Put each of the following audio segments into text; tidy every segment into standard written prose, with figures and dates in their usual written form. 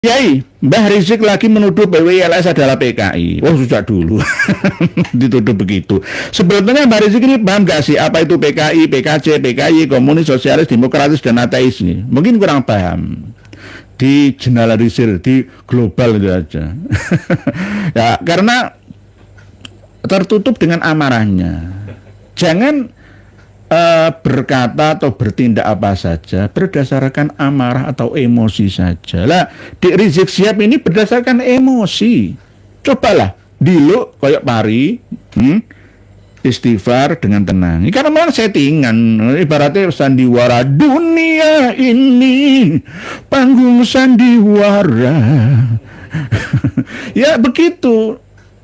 Yai, Mbah Rizik lagi menuduh PWILS adalah PKI. Oh, sejak dulu dituduh begitu. Sebetulnya Mbah Rizik ini paham gak sih apa itu PKI, PKC, PKI, komunis, sosialis, demokratis, dan ateis ini? Mungkin kurang paham. Di generalisir, di global itu aja. Ya, karena tertutup dengan amarahnya. Jangan berkata atau bertindak apa saja berdasarkan amarah atau emosi saja. Lah, di Rizik Syihab ini berdasarkan emosi. Cobalah diluk kayak pari, istighfar dengan tenang. Ini karena memang settingan, ibaratnya sandiwara dunia ini panggung sandiwara. Ya begitu.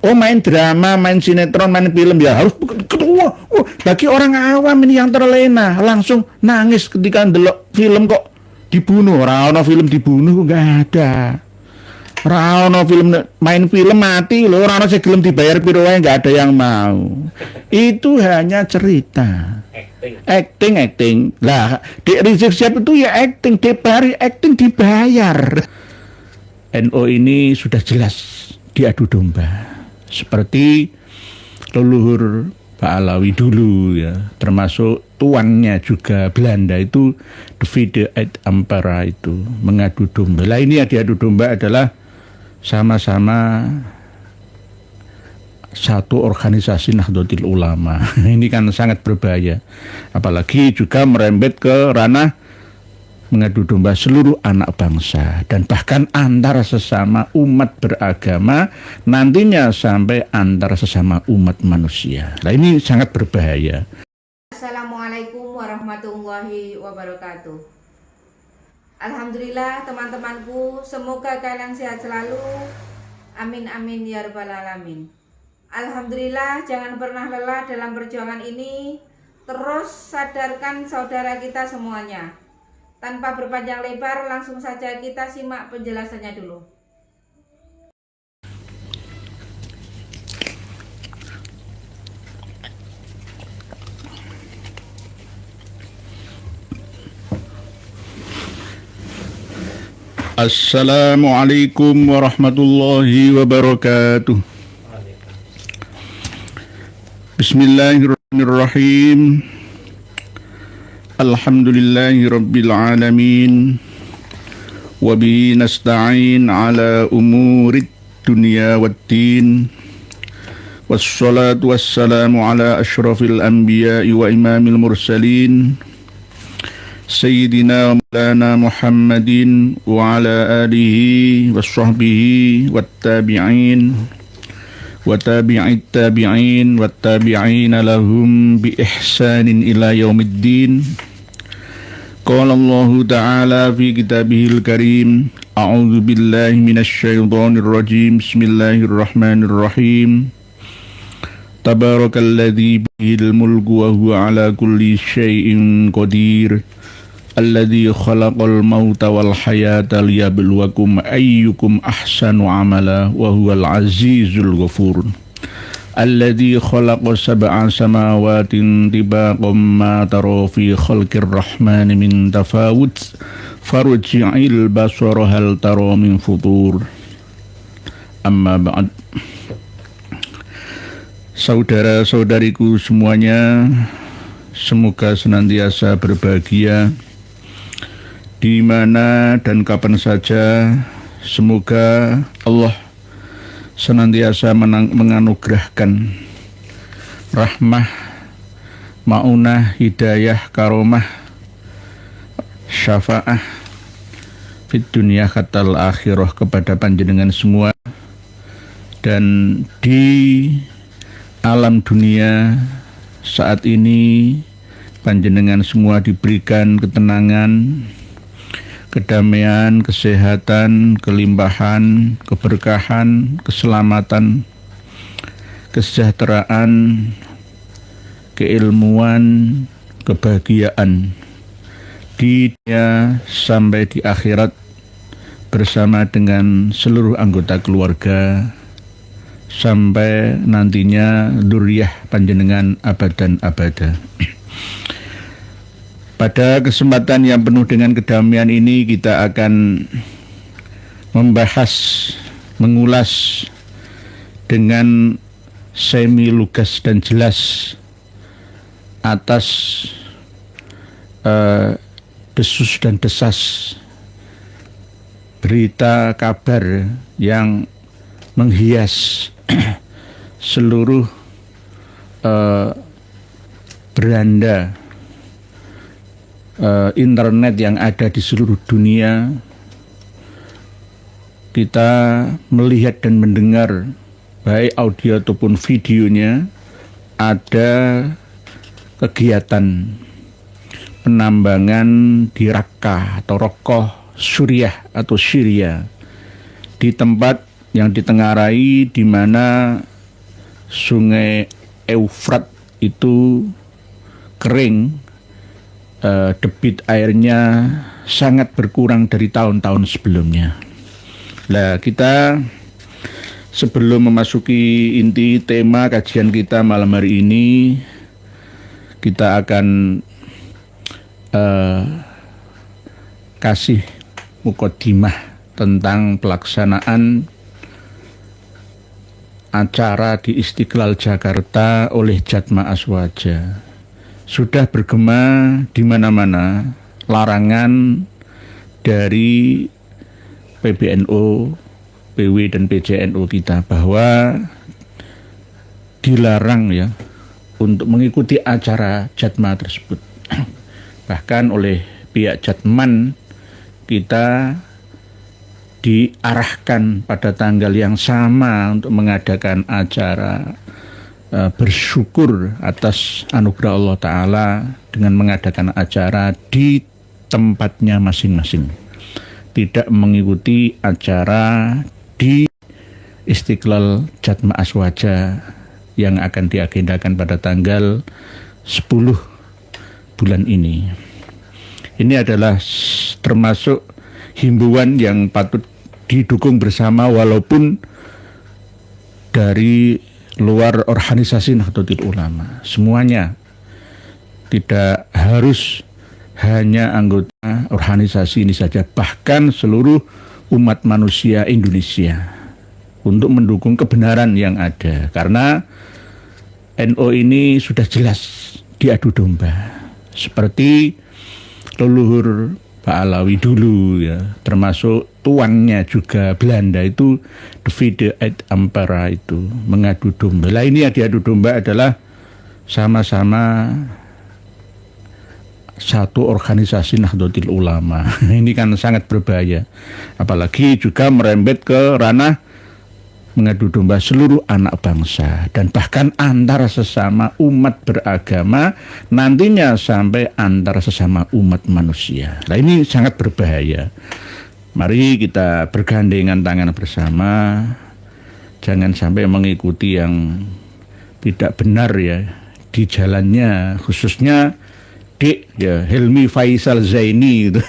Oh, main drama, main sinetron, main film ya harus ketua. Oh, bagi orang awam ini yang terlena langsung nangis ketika ndelok film kok dibunuh. Rano film dibunuh nggak ada. Rano film main film mati loh. Rano sebelum dibayar piro wae nggak ada yang mau. Itu hanya cerita. Acting. Lah, di Rizik Syihab itu ya acting, dibari acting dibayar. NU ini sudah jelas diadu domba. Seperti leluhur Pak Alawi dulu ya, termasuk tuannya juga Belanda itu Divide et Impera itu mengadu domba. Lah ini yang diadu domba adalah sama-sama satu organisasi Nahdlatul Ulama. Ini kan sangat berbahaya. Apalagi juga merembet ke ranah mengadu domba seluruh anak bangsa dan bahkan antara sesama umat beragama, nantinya sampai antara sesama umat manusia. Nah, ini sangat berbahaya. Assalamualaikum warahmatullahi wabarakatuh. Alhamdulillah teman-temanku, semoga kalian sehat selalu. Amin amin ya rabbal alamin. Alhamdulillah, jangan pernah lelah dalam perjuangan ini. Terus sadarkan saudara kita semuanya. Tanpa berpanjang lebar, langsung saja kita simak penjelasannya dulu. Assalamualaikum warahmatullahi wabarakatuh. Bismillahirrahmanirrahim. Alhamdulillahi rabbil alamin. Wabihi nasta'in ala umurid dunia waddin. Wassalatu wassalamu ala ashrafil anbiya'i wa imamil mursalin Sayyidina wa maulana Muhammadin wa ala alihi wa sahbihi wa tabi'in wa tabi'it tabi'in wa tabi'ina lahum bi ihsanin ila yaumiddin. Qala Allah Ta'ala fi kitabihil karim, a'udzu billahi minasy syaithanir rajim. Bismillahirrahmanirrahim. Tabarakalladzi bihil mulku wa huwa ala kulli syai'in qadir. Alladzi khalaqal mauta wal hayata liyabluwakum ayyukum ahsanu amala wa huwal azizul ghafur. Alladzi khalaqa sab'a samawatin tibaqan ma tara fi khalqir rahmani min tafawut farji'il basara hal tara min futur. Amma ba'd. Saudara-saudariku semuanya, semoga senantiasa berbahagia di mana dan kapan saja. Semoga Allah senantiasa menganugerahkan rahmah, maunah, hidayah, karomah, syafaah fid dunia katal akhirah kepada panjenengan semua, dan di alam dunia saat ini panjenengan semua diberikan ketenangan, kedamaian, kesehatan, kelimpahan, keberkahan, keselamatan, kesejahteraan, keilmuan, kebahagiaan di dunia sampai di akhirat bersama dengan seluruh anggota keluarga sampai nantinya dzurriyyah panjenengan abadan abada. Pada kesempatan yang penuh dengan kedamaian ini kita akan membahas, mengulas dengan semi lugas dan jelas atas desus dan desas berita kabar yang menghias seluruh beranda internet yang ada di seluruh dunia. Kita melihat dan mendengar baik audio ataupun videonya ada kegiatan penambangan di Raqqa atau Rokoh Suriah atau Syria, di tempat yang ditengarai di mana sungai Eufrat itu kering, debit airnya sangat berkurang dari tahun-tahun sebelumnya. Nah, kita sebelum memasuki inti tema kajian kita malam hari ini, kita akan kasih mukodimah tentang pelaksanaan acara di Istiqlal Jakarta oleh Jatma Aswaja. Sudah bergema di mana-mana larangan dari PBNU, PW dan PJNU kita bahwa dilarang ya untuk mengikuti acara Jatma tersebut. Bahkan oleh pihak Jatman kita diarahkan pada tanggal yang sama untuk mengadakan acara bersyukur atas anugerah Allah Ta'ala dengan mengadakan acara di tempatnya masing-masing, tidak mengikuti acara di Istiqlal Jatma Aswaja yang akan diagendakan pada tanggal 10 bulan ini. Ini adalah termasuk himbauan yang patut didukung bersama walaupun dari luar organisasi Nahdlatul Ulama. Semuanya tidak harus hanya anggota organisasi ini saja, bahkan seluruh umat manusia Indonesia untuk mendukung kebenaran yang ada. Karena NU ini sudah jelas diadu domba. Seperti leluhur Pak Alawi dulu ya, termasuk tuannya juga Belanda itu Divide et Impera itu mengadu domba. Lah ini yang diadu domba adalah sama-sama satu organisasi Nahdlatul Ulama. Ini kan sangat berbahaya. Apalagi juga merembet ke ranah mengadu domba seluruh anak bangsa dan bahkan antara sesama umat beragama, nantinya sampai antara sesama umat manusia. Nah, ini sangat berbahaya. Mari kita bergandengan tangan bersama, jangan sampai mengikuti yang tidak benar ya di jalannya, khususnya Helmi Faisal Zaini itu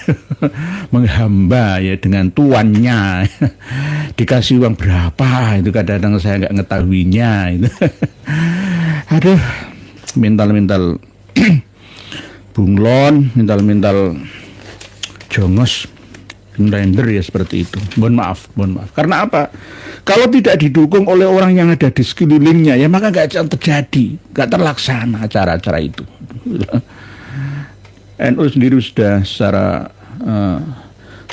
menghamba ya dengan tuannya, dikasih uang berapa itu kadang-kadang saya nggak ngetahuinya itu. Aduh, mental bunglon, mental jongos, render ya seperti itu. Mohon maaf. Karena apa? Kalau tidak didukung oleh orang yang ada di sekelilingnya ya maka nggak terjadi, nggak terlaksana acara-acara itu. NU sendiri sudah secara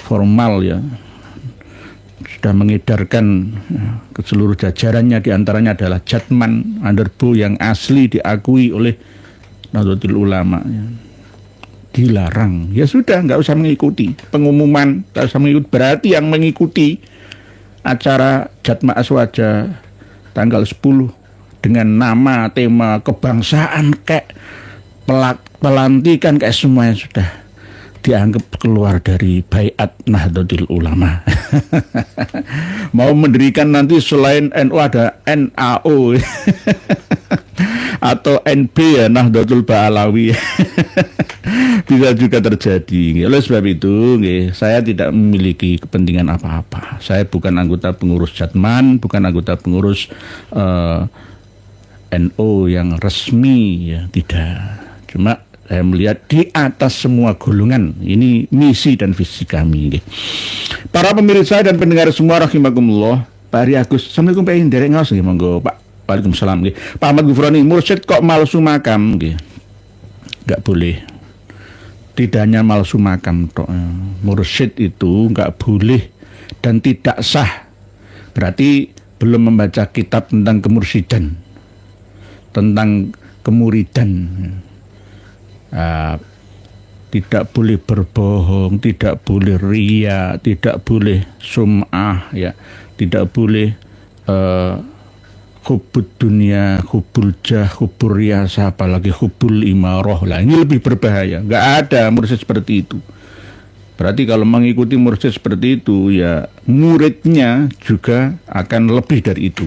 formal ya sudah mengedarkan ke seluruh jajarannya, diantaranya adalah Jatman Underbo yang asli diakui oleh Nahdlatul Ulama ya. Dilarang, ya sudah nggak usah mengikuti pengumuman, nggak usah mengikuti. Berarti yang mengikuti acara Jatma Aswaja tanggal 10 dengan nama tema kebangsaan kayak pelantikan kayak semuanya sudah dianggap keluar dari baiat Nahdlatul Ulama. Mau mendirikan nanti selain NU ada NAO atau NB ya, Nahdlatul Ba'alawi. Bisa juga terjadi. Oleh sebab itu, saya tidak memiliki kepentingan apa-apa. Saya bukan anggota pengurus Jatman, bukan anggota pengurus NU yang resmi ya, tidak. Cuma saya melihat di atas semua golongan. Ini misi dan visi kami. Nggih. Para pemirsa dan pendengar semua rahimakumullah, Pak Ari Agus, Assalamualaikum Pak Inderek ngaos nggih, monggo Pak. Waalaikumsalam nggih. Pak Ahmad Gufroni, mursyid kok malsu makam nggih. Enggak boleh. Tidak hanya malsu makam tok. Mursyid itu enggak boleh dan tidak sah. Berarti belum membaca kitab tentang kemursidan, tentang kemuridan. Tidak boleh berbohong, tidak boleh ria, tidak boleh sum'ah, ya, tidak boleh hubud dunia, hubul jah, hubul riasa, apalagi hubul imarah. Lah ini lebih berbahaya. Nggak ada mursyid seperti itu. Berarti kalau mengikuti mursyid seperti itu, ya muridnya juga akan lebih dari itu.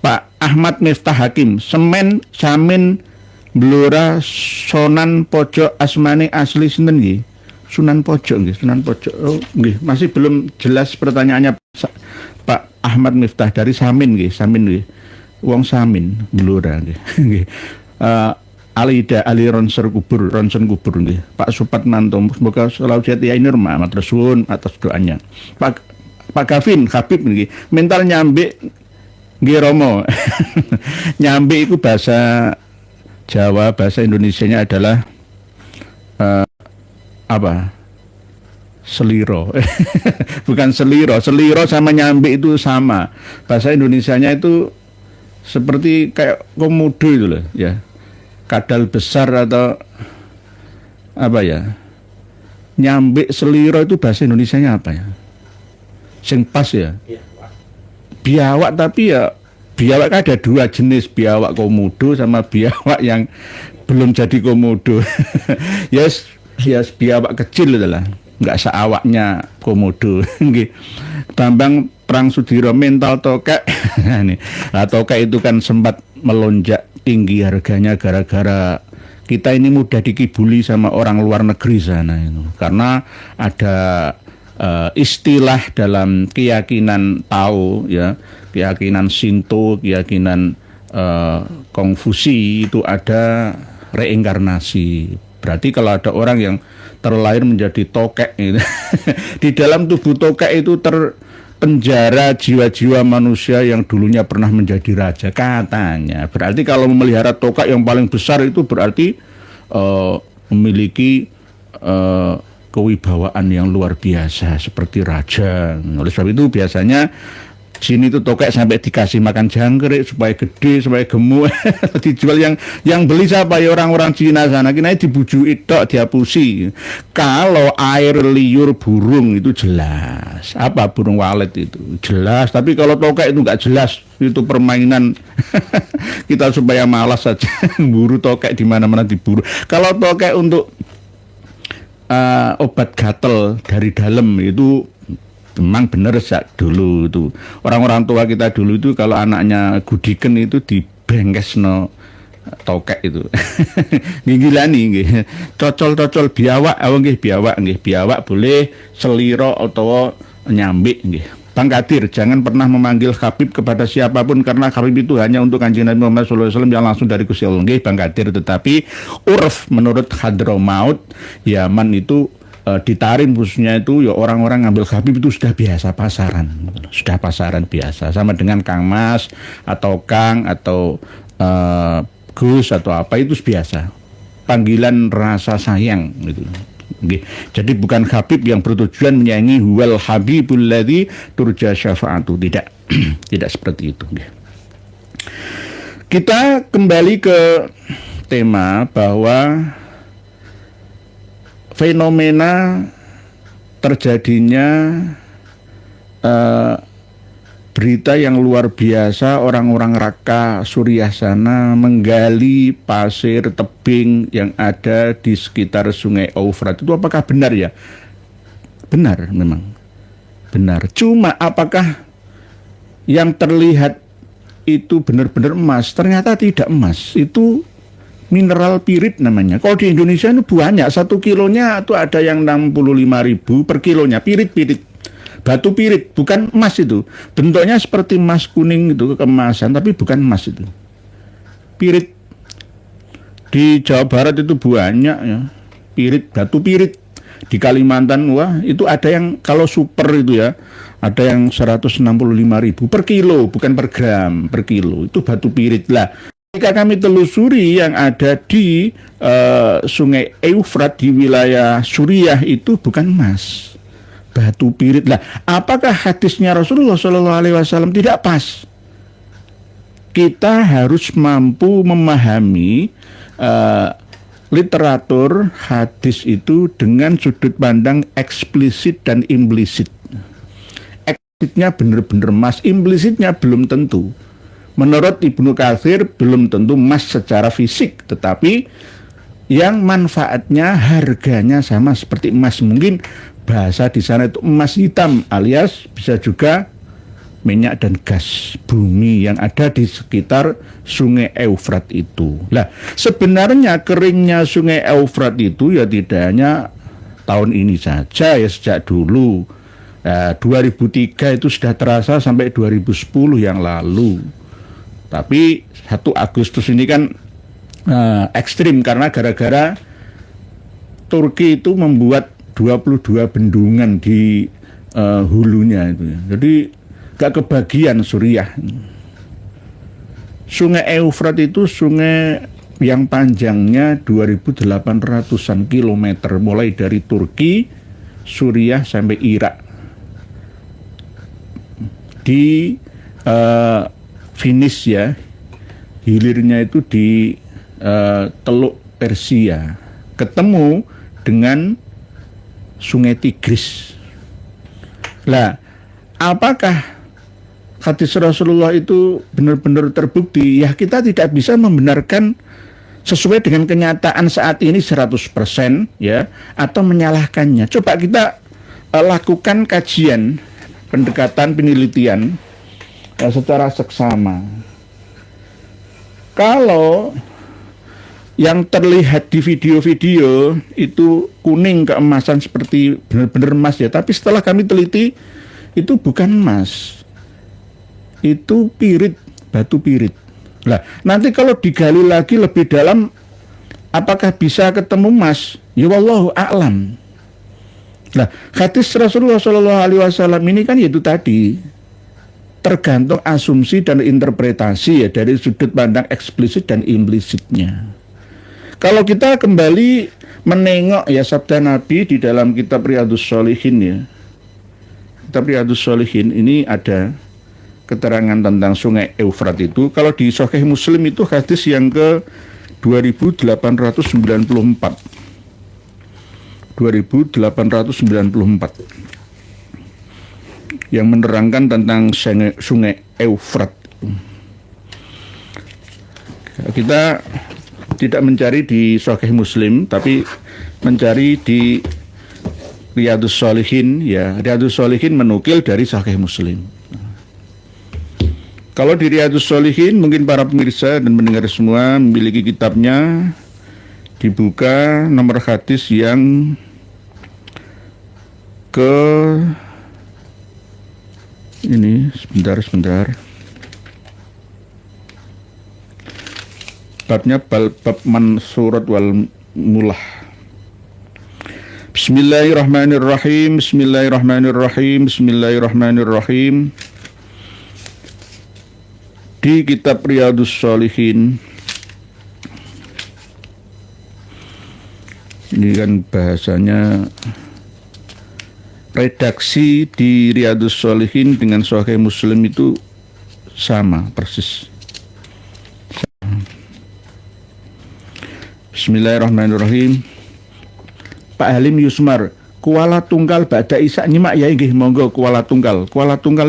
Pak Ahmad Miftah Hakim, semen samin Blora Sonan Pojok asmane asli sinten nggih? Sunan Pojok nggih, Sunan Pojok. Oh, nggih, masih belum jelas pertanyaannya Pak Ahmad Miftah dari Samin nggih, Samin nggih. Wong Samin Blora nggih. Nggih. Alida Ali Ronson kubur nggih. Pak Supat Manto, semoga selalu sehat ya Nurma, matur suwun atas doanya. Pak Gavin Habib nggih, mental nyambe nggih Romo. Nyambe itu bahasa Jawa, bahasa Indonesianya adalah apa? Seliro. Bukan seliro. Seliro sama nyambe itu sama. Bahasa Indonesianya itu seperti kayak komodo itu loh, ya. Kadal besar atau apa ya? Nyambe seliro itu bahasa Indonesianya apa ya? Sing pas ya? Biawak, tapi ya biawak ada dua jenis, biawak komodo sama biawak yang belum jadi komodo. Yes, biawak kecil itulah, nggak seawaknya komodo. Tambang Perang Sudiro, mental tokek. Nah, tokek itu kan sempat melonjak tinggi harganya gara-gara kita ini mudah dikibuli sama orang luar negeri sana itu. Karena ada istilah dalam keyakinan Tao, ya, keyakinan Shinto, keyakinan Kongfusi itu ada reinkarnasi. Berarti kalau ada orang yang terlahir menjadi tokek gitu, di dalam tubuh tokek itu terpenjara jiwa-jiwa manusia yang dulunya pernah menjadi raja katanya. Berarti kalau memelihara tokek yang paling besar itu berarti memiliki kewibawaan yang luar biasa seperti raja. Oleh sebab itu biasanya sini tuh tokek sampai dikasih makan jangkrik supaya gede, supaya gemuk. Dijual yang beli siapa ya, orang-orang Cina sana. Kini dibujui tok, dihapusi. Kalau air liur burung itu jelas. Apa burung walet itu jelas. Tapi kalau tokek itu nggak jelas. Itu permainan kita supaya malas saja. Buru tokek di mana-mana diburu. Kalau tokek untuk obat gatel dari dalam itu memang benar sejak dulu itu. Orang-orang tua kita dulu itu kalau anaknya gudiken itu dibengkes no tokek itu. Nggilani nggih. Cocol-cocol biawak, nggih biawak boleh seliro atau nyambik nggih. Bang Kadir, jangan pernah memanggil Habib kepada siapapun karena Habib itu hanya untuk Kanjeng Nabi Muhammad SAW yang langsung dari Gusti Allah. Nggih, Bang Kadir, tetapi urf menurut Hadramaut Yaman itu ditarim khususnya itu ya orang-orang ngambil Habib itu sudah biasa pasaran. Sudah pasaran biasa sama dengan Kang Mas atau Kang atau Gus atau apa itu biasa. Panggilan rasa sayang gitu. Okay. Jadi bukan Habib yang bertujuan menyayangi, huwal habibul ladzi turja syafa'atu, tidak. Tidak seperti itu. Okay. Kita kembali ke tema bahwa fenomena terjadinya berita yang luar biasa, orang-orang Raqqa Suriah sana menggali pasir tebing yang ada di sekitar Sungai Eufrat. Itu apakah benar ya? Benar memang. Benar. Cuma apakah yang terlihat itu benar-benar emas? Ternyata tidak emas. Itu mineral pirit namanya. Kalau di Indonesia itu banyak. 1 kilonya itu ada yang 65.000 per kilonya. Pirit-pirit. Batu pirit, bukan emas itu. Bentuknya seperti emas kuning itu, keemasan, tapi bukan emas itu. Pirit. Di Jawa Barat itu banyak ya, pirit, batu pirit. Di Kalimantan, wah itu ada yang kalau super itu ya, ada yang 165.000 per kilo, bukan per gram, per kilo. Itu batu pirit lah. Ketika kami telusuri yang ada di Sungai Eufrat di wilayah Suriah itu bukan emas, batu pirit lah. Apakah hadisnya Rasulullah SAW tidak pas? Kita harus mampu memahami literatur hadis itu dengan sudut pandang eksplisit dan implisit. Eksplisitnya benar-benar emas, implisitnya belum tentu. Menurut Ibnu Katsir belum tentu emas secara fisik, tetapi yang manfaatnya harganya sama seperti emas. Mungkin bahasa di sana itu emas hitam, alias bisa juga minyak dan gas bumi yang ada di sekitar Sungai Eufrat itu. Lah, sebenarnya keringnya Sungai Eufrat itu ya tidak hanya tahun ini saja ya, sejak dulu. 2003 itu sudah terasa sampai 2010 yang lalu. Tapi 1 Agustus ini kan ekstrim karena gara-gara Turki itu membuat 22 bendungan di hulunya itu ya. Jadi gak kebagian Suriah. Sungai Eufrat itu sungai yang panjangnya 2.800-an kilometer, mulai dari Turki, Suriah sampai Irak. Di finish ya, hilirnya itu di Teluk Persia, ketemu dengan Sungai Tigris. Lah, apakah hadis Rasulullah itu benar-benar terbukti? Ya, kita tidak bisa membenarkan sesuai dengan kenyataan saat ini 100% ya, atau menyalahkannya. Coba kita lakukan kajian, pendekatan, penelitian secara seksama. Kalau yang terlihat di video-video itu kuning keemasan seperti benar-benar emas ya, tapi setelah kami teliti itu bukan emas, itu pirit, batu pirit. Lah, nanti kalau digali lagi lebih dalam, apakah bisa ketemu emas? Ya wallahu a'lam. Nah, hadis Rasulullah SAW ini kan itu tadi tergantung asumsi dan interpretasi ya, dari sudut pandang eksplisit dan implisitnya. Kalau kita kembali menengok ya sabda Nabi di dalam kitab Riyadhus Shalihin ya, kitab Riyadhus Shalihin ini ada keterangan tentang Sungai Eufrat itu. Kalau di Sahih Muslim itu hadis yang ke 2894 yang menerangkan tentang Sungai Eufrat. Kita tidak mencari di Sahih Muslim, tapi mencari di Riyadhus Shalihin ya. Riyadhus Shalihin menukil dari Sahih Muslim. Kalau di Riyadhus Shalihin, mungkin para pemirsa dan pendengar semua memiliki kitabnya, dibuka nomor hadis yang ke ini sebentar. Babnya bab mansurat wal mulah. Bismillahirrahmanirrahim. Di kitab Riyadhus Shalihin, ini kan bahasanya, redaksi di Riyadhus Shalihin dengan Sahih Muslim itu sama persis. Bismillahirrahmanirrahim. Pak Halim Yusmar, Kuala Tunggal Ba'da Isa nyimak ya nggih, monggo. Kuala Tunggal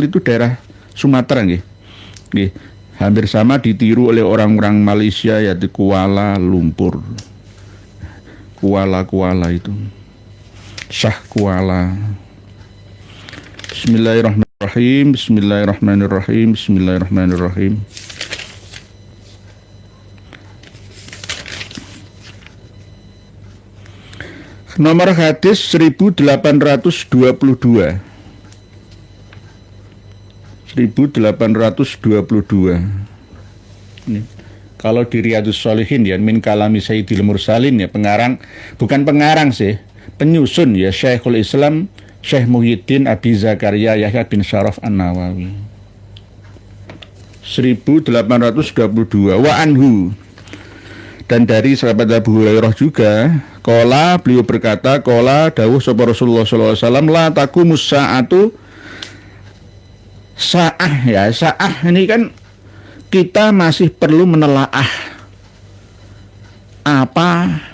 itu daerah Sumatera nggih. Nggih. Hampir sama ditiru oleh orang-orang Malaysia, yaitu Kuala Lumpur. Kuala itu. Syah Kuala. Bismillahirrahmanirrahim. Nomor hadis 1822. 1822. Ini Kalau di Riyadhus Shalihin ya, min kalami Sayyidil Mursalin ya, bukan pengarang sih, penyusun ya, Syekhul Islam Syekh Muhyiddin Abi Zakaria Yahya bin Syaraf An-Nawawi. 1822 wa anhu, dan dari sahabat Abu Hurairah juga, qala, beliau berkata, qala dawuh sapa Rasulullah sallallahu alaihi wasallam, la taqumus sa'atu, sa'ah ya, sa'ah ini kan kita masih perlu menelaah apa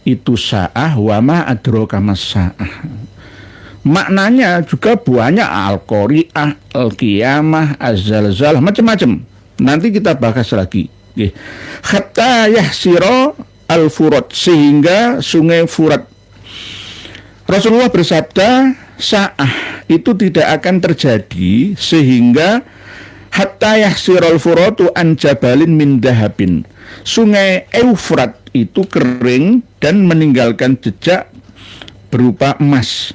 itu sa'ah, wa ma adraka mas sa'ah. Maknanya juga banyak, al-qari'ah, al-qiyamah, az-zalzalah, macam-macam. Nanti kita bahas lagi. Hatta yahsira al-furat, sehingga sungai Furat. Rasulullah bersabda, sa'ah itu tidak akan terjadi sehingga hatta yahsirul furatu an jabalin min dahabin, sungai Eufrat itu kering dan meninggalkan jejak berupa emas,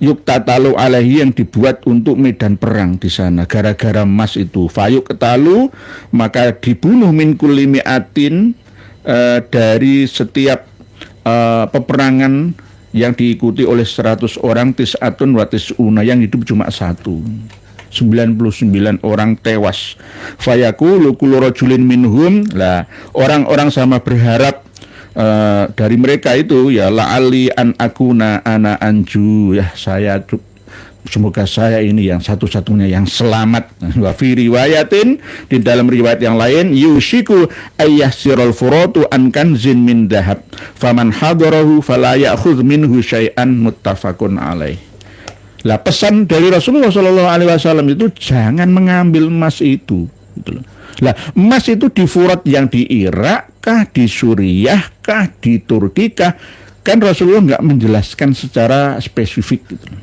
yuktatalu alaihi, yang dibuat untuk medan perang di sana. Gara-gara emas itu, fayuk ketalu, maka dibunuh min kulli mi'atin, dari setiap peperangan yang diikuti oleh 100 orang, tis'atun wa tis'una, yang hidup cuma satu, 99 orang tewas. Fayaqulu kullu rajulin minhum, lah orang-orang sama berharap dari mereka itu ya, la'ali an akuna ana anju, ya saya, semoga saya ini yang satu-satunya yang selamat. Wa fi riwayatin, di dalam riwayat yang lain, yushiku ayyahsirul furatu an kanzin min dahab faman hadarahu fala ya'khudh minhu syai'an, muttafaqun alaih. Lah pesan dari Rasulullah Shallallahu Alaihi Wasallam itu jangan mengambil emas itu, gitu loh. Lah emas itu di Furat yang di Irak kah, di Suriah kah, di Turki kah? Kan Rasulullah nggak menjelaskan secara spesifik, gitu loh.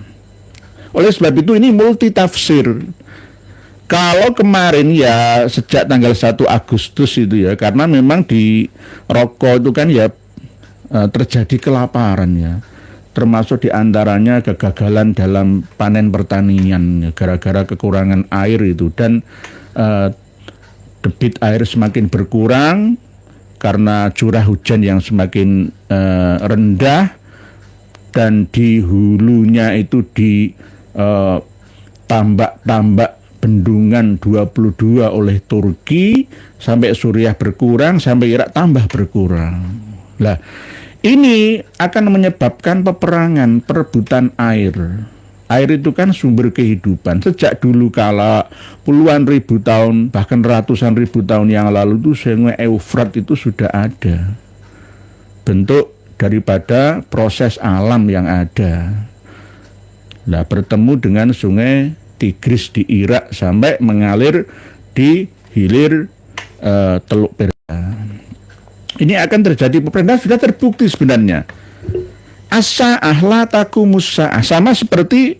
Oleh sebab itu ini multi tafsir. Kalau kemarin ya sejak tanggal 1 Agustus itu ya, karena memang di Roko itu kan ya terjadi kelaparan ya, termasuk diantaranya kegagalan dalam panen pertanian gara-gara kekurangan air itu, dan debit air semakin berkurang karena curah hujan yang semakin rendah, dan di hulunya itu di tambak-tambak bendungan 22 oleh Turki, sampai Suriah berkurang, sampai Irak tambah berkurang. Lah ini akan menyebabkan peperangan, perebutan air. Air itu kan sumber kehidupan. Sejak dulu kala puluhan ribu tahun, bahkan ratusan ribu tahun yang lalu itu sungai Eufrat itu sudah ada. Bentuk daripada proses alam yang ada. Nah, bertemu dengan sungai Tigris di Irak sampai mengalir di hilir Teluk Persia. Ini akan terjadi peperangan, sudah terbukti sebenarnya. As-sa'ah la taqumus sa'ah, sama seperti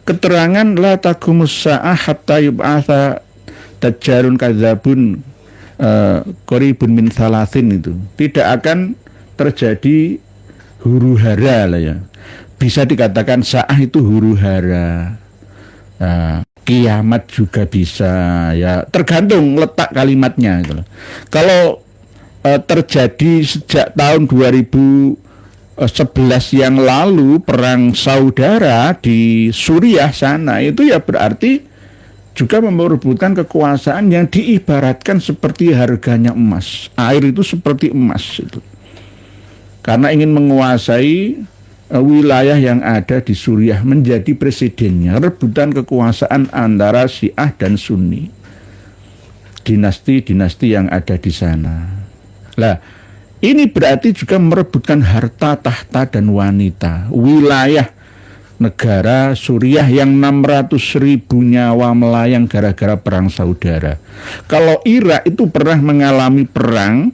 keterangan la taqumus sa'ah hatta yub'atsa dajjalun kadzabun qaribun min thalathin, itu tidak akan terjadi huru hara lah ya. Bisa dikatakan sa'ah itu huru hara. Kiamat juga bisa ya, tergantung letak kalimatnya gitu. Kalau terjadi sejak tahun 2011 yang lalu, perang saudara di Suriah sana, itu ya berarti juga merebutkan kekuasaan yang diibaratkan seperti harganya emas. Air itu seperti emas itu. Karena ingin menguasai wilayah yang ada di Suriah, menjadi presidennya, rebutan kekuasaan antara Syiah dan Sunni, dinasti-dinasti yang ada di sana. Lah, ini berarti juga merebutkan harta, tahta, dan wanita. Wilayah negara Suriah yang 600.000 nyawa melayang gara-gara perang saudara. Kalau Irak itu pernah mengalami perang,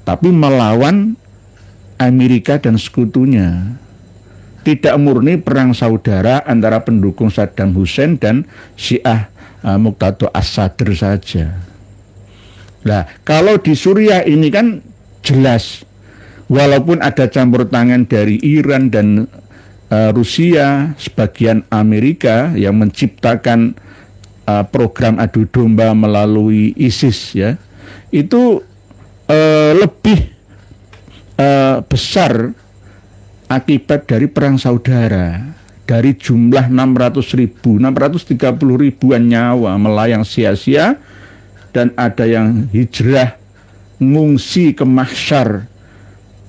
tapi melawan Amerika dan sekutunya. Tidak murni perang saudara antara pendukung Saddam Hussein dan Syiah Muqtada As-Sadr saja. Nah, kalau di Suriah ini kan jelas, walaupun ada campur tangan dari Iran dan Rusia, sebagian Amerika yang menciptakan program adu domba melalui ISIS ya, itu lebih besar akibat dari perang saudara. Dari jumlah 630 ribuan nyawa melayang sia-sia, dan ada yang hijrah ngungsi ke Mahsyar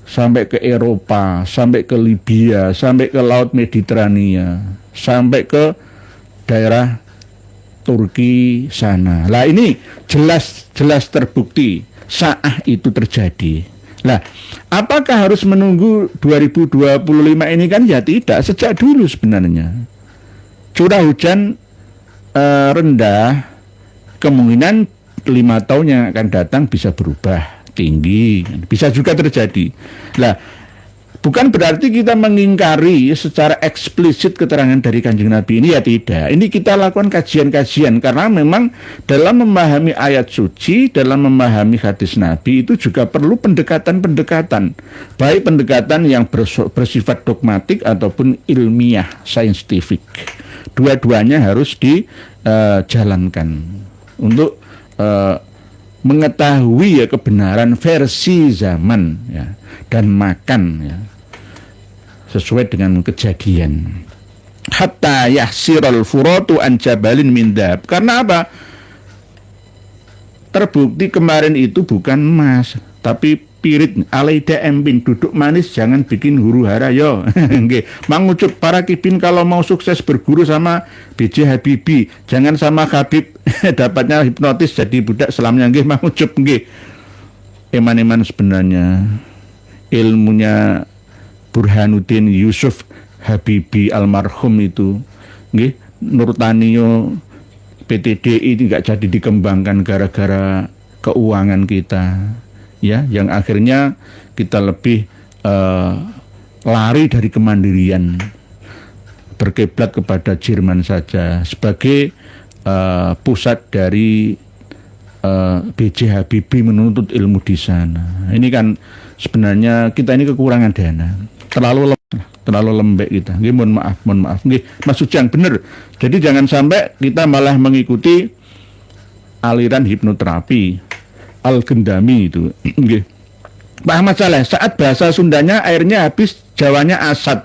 sampai ke Eropa, sampai ke Libya, sampai ke Laut Mediterania, sampai ke daerah Turki sana. Lah ini jelas terbukti saat itu terjadi. Lah, apakah harus menunggu 2025 ini? Kan ya tidak, sejak dulu sebenarnya. Curah hujan rendah, kemungkinan 5 tahun yang akan datang bisa berubah tinggi, bisa juga terjadi. Lah, bukan berarti kita mengingkari secara eksplisit keterangan dari Kanjeng Nabi ini, ya tidak. Ini kita lakukan kajian-kajian karena memang dalam memahami ayat suci, dalam memahami hadis Nabi itu juga perlu pendekatan-pendekatan, baik pendekatan yang bersifat dogmatik ataupun ilmiah, saintifik. Dua-duanya harus dijalankan untuk mengetahui ya kebenaran versi zaman ya, dan makan ya, sesuai dengan kejadian. Hatta yahsiral furatu an jabalin min dhab. Karena apa? Terbukti kemarin itu bukan emas, tapi pirit. Alaida empin, duduk manis jangan bikin huru hara yo. Nggih, mangucut para kibin kalau mau sukses berguru sama B.J. Habibie, jangan sama Habib dapatnya hipnotis jadi budak selamanya. Nggih, mangucut nggih. Eman-eman sebenarnya ilmunya Burhanuddin Yusuf Habibie almarhum itu, nggih, Nurtanio PTDI ini nggak jadi dikembangkan gara-gara keuangan kita, ya, yang akhirnya kita lebih lari dari kemandirian, berkiblat kepada Jerman saja sebagai pusat dari B.J. Habibie menuntut ilmu di sana. Ini kan sebenarnya kita ini kekurangan dana, terlalu lembek kita. Nggih, mohon maaf. Nggih, Mas Ujang bener. Jadi jangan sampai kita malah mengikuti aliran hipnoterapi Al-Gendami itu. Nggih. Pak Ahmad Saleh, saat bahasa Sundanya airnya habis, Jawanya asad.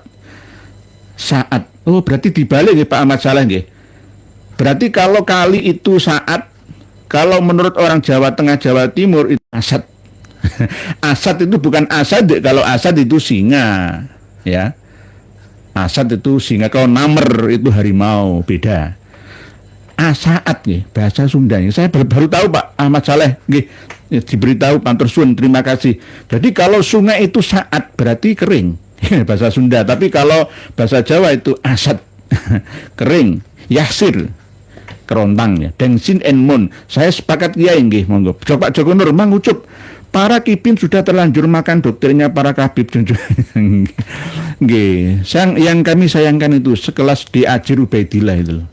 Saat. Oh, berarti dibalik nggih Pak Ahmad Saleh nggih. Berarti kalau kali itu saat, kalau menurut orang Jawa Tengah, Jawa Timur itu asad. Asad itu bukan asad, kalau asad itu singa, ya. Asad itu singa, kalau namer itu harimau, beda. Asaat nih bahasa Sundanya. Saya baru tahu Pak Ahmad Saleh, nggih, diberitahu pantur suwun, terima kasih. Jadi kalau sungai itu saat berarti kering bahasa Sunda, tapi kalau bahasa Jawa itu asad kering, yasir kerontang ya, dengsin en mun. Saya sepakat kiai nggih, monggo. Pak Joko Nur mangucup. Para kipin sudah terlanjur makan doktrinnya para kabib. Nggih, yang kami sayangkan itu sekelas Di Ubaidillah itu.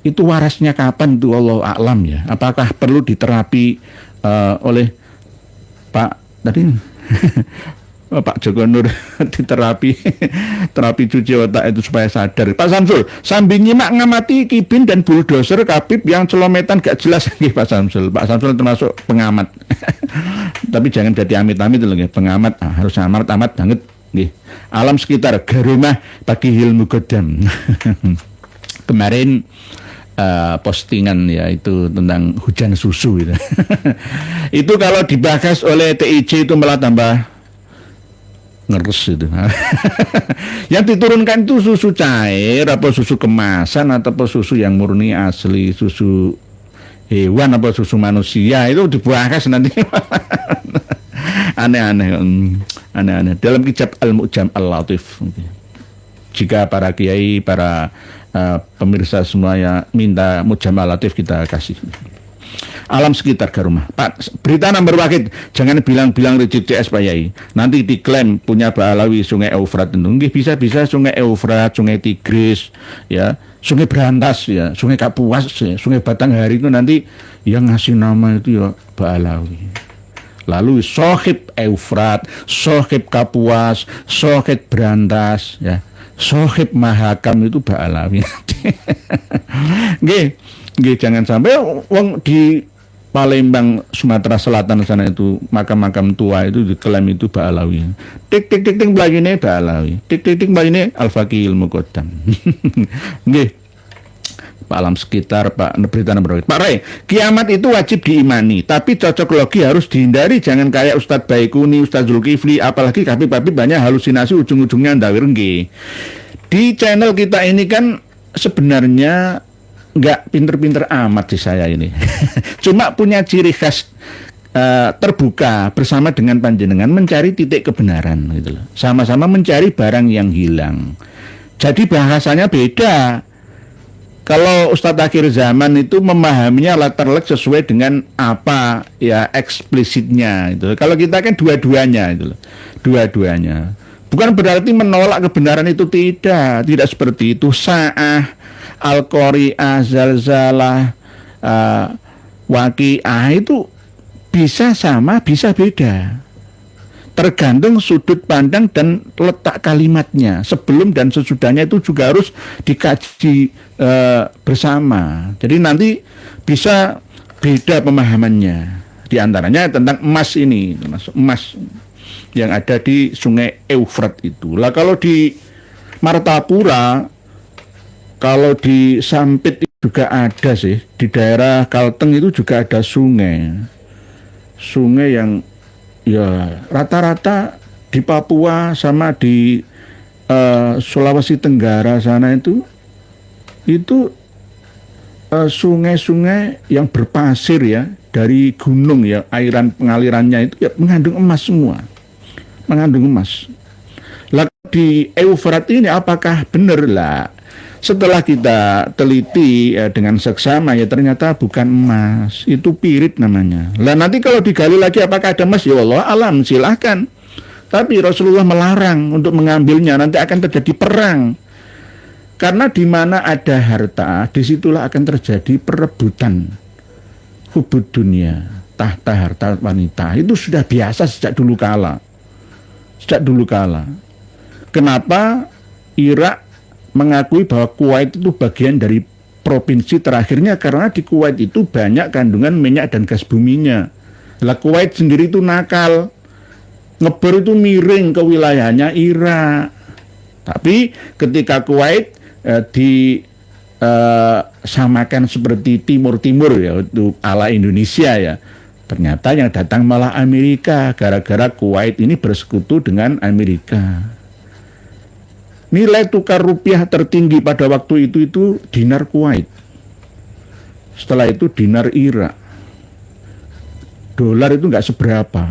Itu warasnya kapan itu Allah a'lam ya. Apakah perlu diterapi oleh Pak tadi Pak Joko Nur diterapi terapi cuci otak itu supaya sadar. Pak Samsul, sambil nyimak ngamati kibin dan bulldozer kabib yang celometan gak jelas. Pak Samsul termasuk pengamat. Tapi jangan jadi amit-amit loh, pengamat harus amat banget. Alam sekitar garumah pagi ilmu godam. Kemarin postingan ya itu tentang hujan susu itu. Itu kalau dibahas oleh TIJ itu malah tambah ngeres itu. Yang diturunkan itu susu cair apa susu kemasan atau susu yang murni asli, susu hewan apa susu manusia, itu dibahas nanti. Aneh-aneh dalam kitab Al-Mu'jam Al-Latif. Jika para kiai, para pemirsa semuanya minta Mu'jam Al-Latif, kita kasih. Alam sekitar garumah. Pak, berita nomor wakid, jangan bilang-bilang Rigid CS Pak Yai. Nanti diklaim punya Ba'alawi Sungai Eufrat itu. Nggih, bisa Sungai Eufrat, Sungai Tigris, ya, Sungai Berantas, ya, Sungai Kapuas, ya, Sungai Batanghari itu nanti yang ngasih nama itu ya Ba'alawi. Lalu Sohib Eufrat, Sohib Kapuas, Sohib Berantas, ya, Sohib Mahakam itu Ba'alawi. Nggih, jangan sampai wong di Palembang, Sumatera Selatan sana itu makam-makam tua itu diklaim itu Ba'alawi. Tik tik tik tik belagine Ba'alawi. Tik tik tik belagine Al-Faqih Al-Muqaddam. Nggih. Pak Alam sekitar, Pak Berita Pak Ray, kiamat itu wajib diimani, tapi cocok logi harus dihindari. Jangan kayak Ustadz Baikuni, Ustadz Zulkifli, apalagi Habib-Habib banyak halusinasi ujung-ujungnya ndawir nggih. Di channel kita ini kan sebenarnya nggak pinter-pinter amat sih saya ini. Cuma punya ciri khas terbuka bersama dengan panjenengan mencari titik kebenaran gitu loh. Sama-sama mencari barang yang hilang. Jadi bahasanya beda. Kalau Ustadz akhir zaman itu memahaminya latar sesuai dengan apa ya eksplisitnya itu. Kalau kita kan dua-duanya itu loh. Dua-duanya. Bukan berarti menolak kebenaran itu, tidak seperti itu. Sa'ah, Al-Qari'ah, Zalzalah, Waqi'ah itu bisa sama, bisa beda. Tergantung sudut pandang dan letak kalimatnya. Sebelum dan sesudahnya itu juga harus dikaji bersama. Jadi nanti bisa beda pemahamannya. Di antaranya tentang emas ini, termasuk emas yang ada di Sungai Eufrat itu. Lah kalau di Martapura, kalau di Sampit juga ada sih. Di daerah Kalteng itu juga ada sungai. Sungai yang ya rata-rata di Papua sama di Sulawesi Tenggara sana itu sungai-sungai yang berpasir ya, dari gunung ya, airan pengalirannya itu ya mengandung emas semua, mengandung emas. Lah di Eufrat ini apakah benar lah? Setelah kita teliti dengan seksama ya ternyata bukan emas, itu pirit namanya. Lah nanti kalau digali lagi apakah ada emas, ya Allah alam silahkan. Tapi Rasulullah melarang untuk mengambilnya, nanti akan terjadi perang. Karena di mana ada harta, disitulah akan terjadi perebutan hubud dunia, tahta harta wanita. Itu sudah biasa sejak dulu kala. Sejak dulu kala. Kenapa Irak mengakui bahwa Kuwait itu bagian dari provinsi terakhirnya? Karena di Kuwait itu banyak kandungan minyak dan gas buminya. Lah Kuwait sendiri itu nakal, ngebor itu miring ke wilayahnya Irak. Tapi ketika Kuwait disamakan seperti Timur-Timur ya, itu ala Indonesia ya, ternyata yang datang malah Amerika, gara-gara Kuwait ini bersekutu dengan Amerika. Nilai tukar rupiah tertinggi pada waktu itu dinar Kuwait. Setelah itu dinar Irak. Dolar itu nggak seberapa.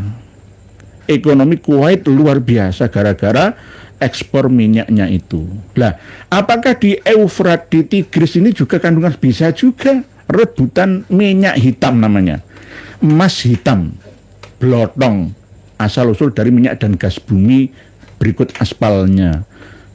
Ekonomi Kuwait luar biasa gara-gara ekspor minyaknya itu. Lah, apakah di Eufrat, di Tigris ini juga kandungan? Bisa juga. Rebutan minyak hitam namanya. Emas hitam. Blotong. Asal-usul dari minyak dan gas bumi berikut aspalnya.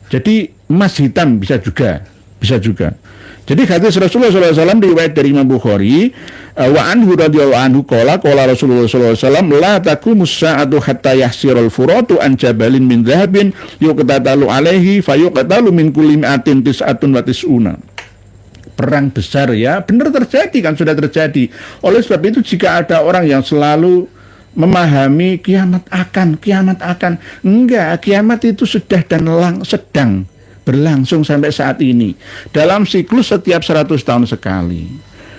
Jadi emas hitam bisa juga. Bisa juga. Jadi hadis Rasulullah SAW riwayat dari Imam Bukhari, wa anhu radhiyallahu anhu qala Rasulullah SAW la taqumus sa'atu hatta yahsirul furatu an jabalin min dhahabin yuqtatalu alaihi fayuqtalu min kulli mi'atin tis'atun wa tis'una. Perang besar ya, benar terjadi kan, sudah terjadi. Oleh sebab itu jika ada orang yang selalu memahami kiamat akan, enggak, kiamat itu sudah dan sedang berlangsung sampai saat ini dalam siklus setiap 100 tahun sekali.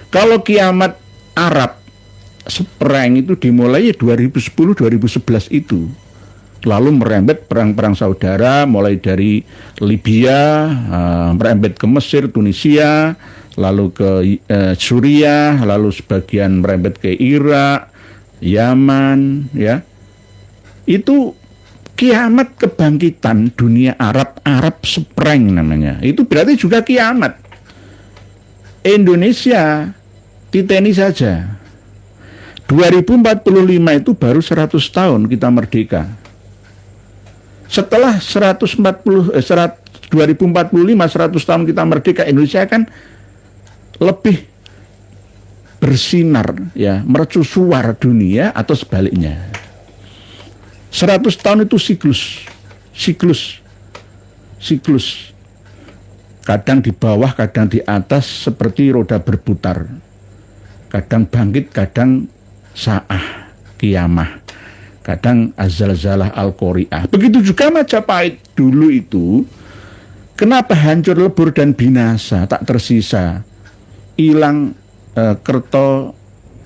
Kalau kiamat Arab Spring itu dimulai 2010-2011 itu, lalu merembet perang-perang saudara mulai dari Libya, merembet ke Mesir, Tunisia, lalu ke Suriah, lalu sebagian merembet ke Irak, Yaman, ya. Itu kiamat kebangkitan dunia Arab Spring namanya. Itu berarti juga kiamat. Indonesia titeni saja. 2045 itu baru 100 tahun kita merdeka. Setelah 2045 100 tahun kita merdeka, Indonesia kan lebih bersinar ya, mercusuar dunia atau sebaliknya. 100 tahun itu siklus. Kadang di bawah, kadang di atas, seperti roda berputar. kadang bangkit, kadang sa'ah, kiamah, kadang azalzalah al-qari'ah. Begitu juga Majapahit dulu itu, kenapa hancur lebur dan binasa, tak tersisa, hilang kerto,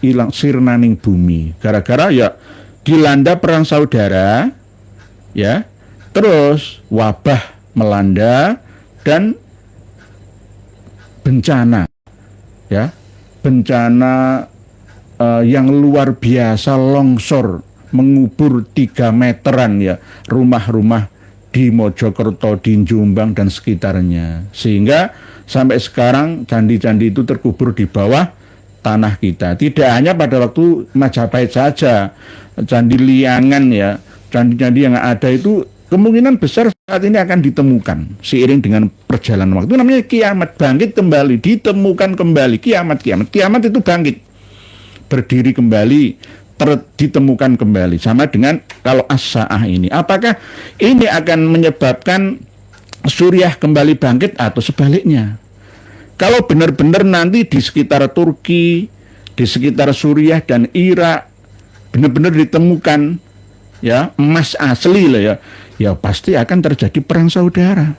hilang sirnaning bumi, gara-gara ya dilanda perang saudara, ya, terus wabah melanda dan bencana, ya, bencana yang luar biasa, longsor mengubur 3 meteran ya rumah-rumah di Mojokerto, di Jombang dan sekitarnya, sehingga sampai sekarang candi-candi itu terkubur di bawah tanah kita. Tidak hanya pada waktu Majapahit saja, Candi Liangan ya, candi-candi yang ada itu kemungkinan besar saat ini akan ditemukan seiring dengan perjalanan waktu. Namanya kiamat, bangkit kembali, ditemukan kembali, kiamat itu bangkit, berdiri kembali, ditemukan kembali. Sama dengan kalau as-sa'ah ini, apakah ini akan menyebabkan Suriah kembali bangkit atau sebaliknya? Kalau benar-benar nanti di sekitar Turki, di sekitar Suriah dan Irak benar-benar ditemukan ya emas asli lah ya, ya pasti akan terjadi perang saudara.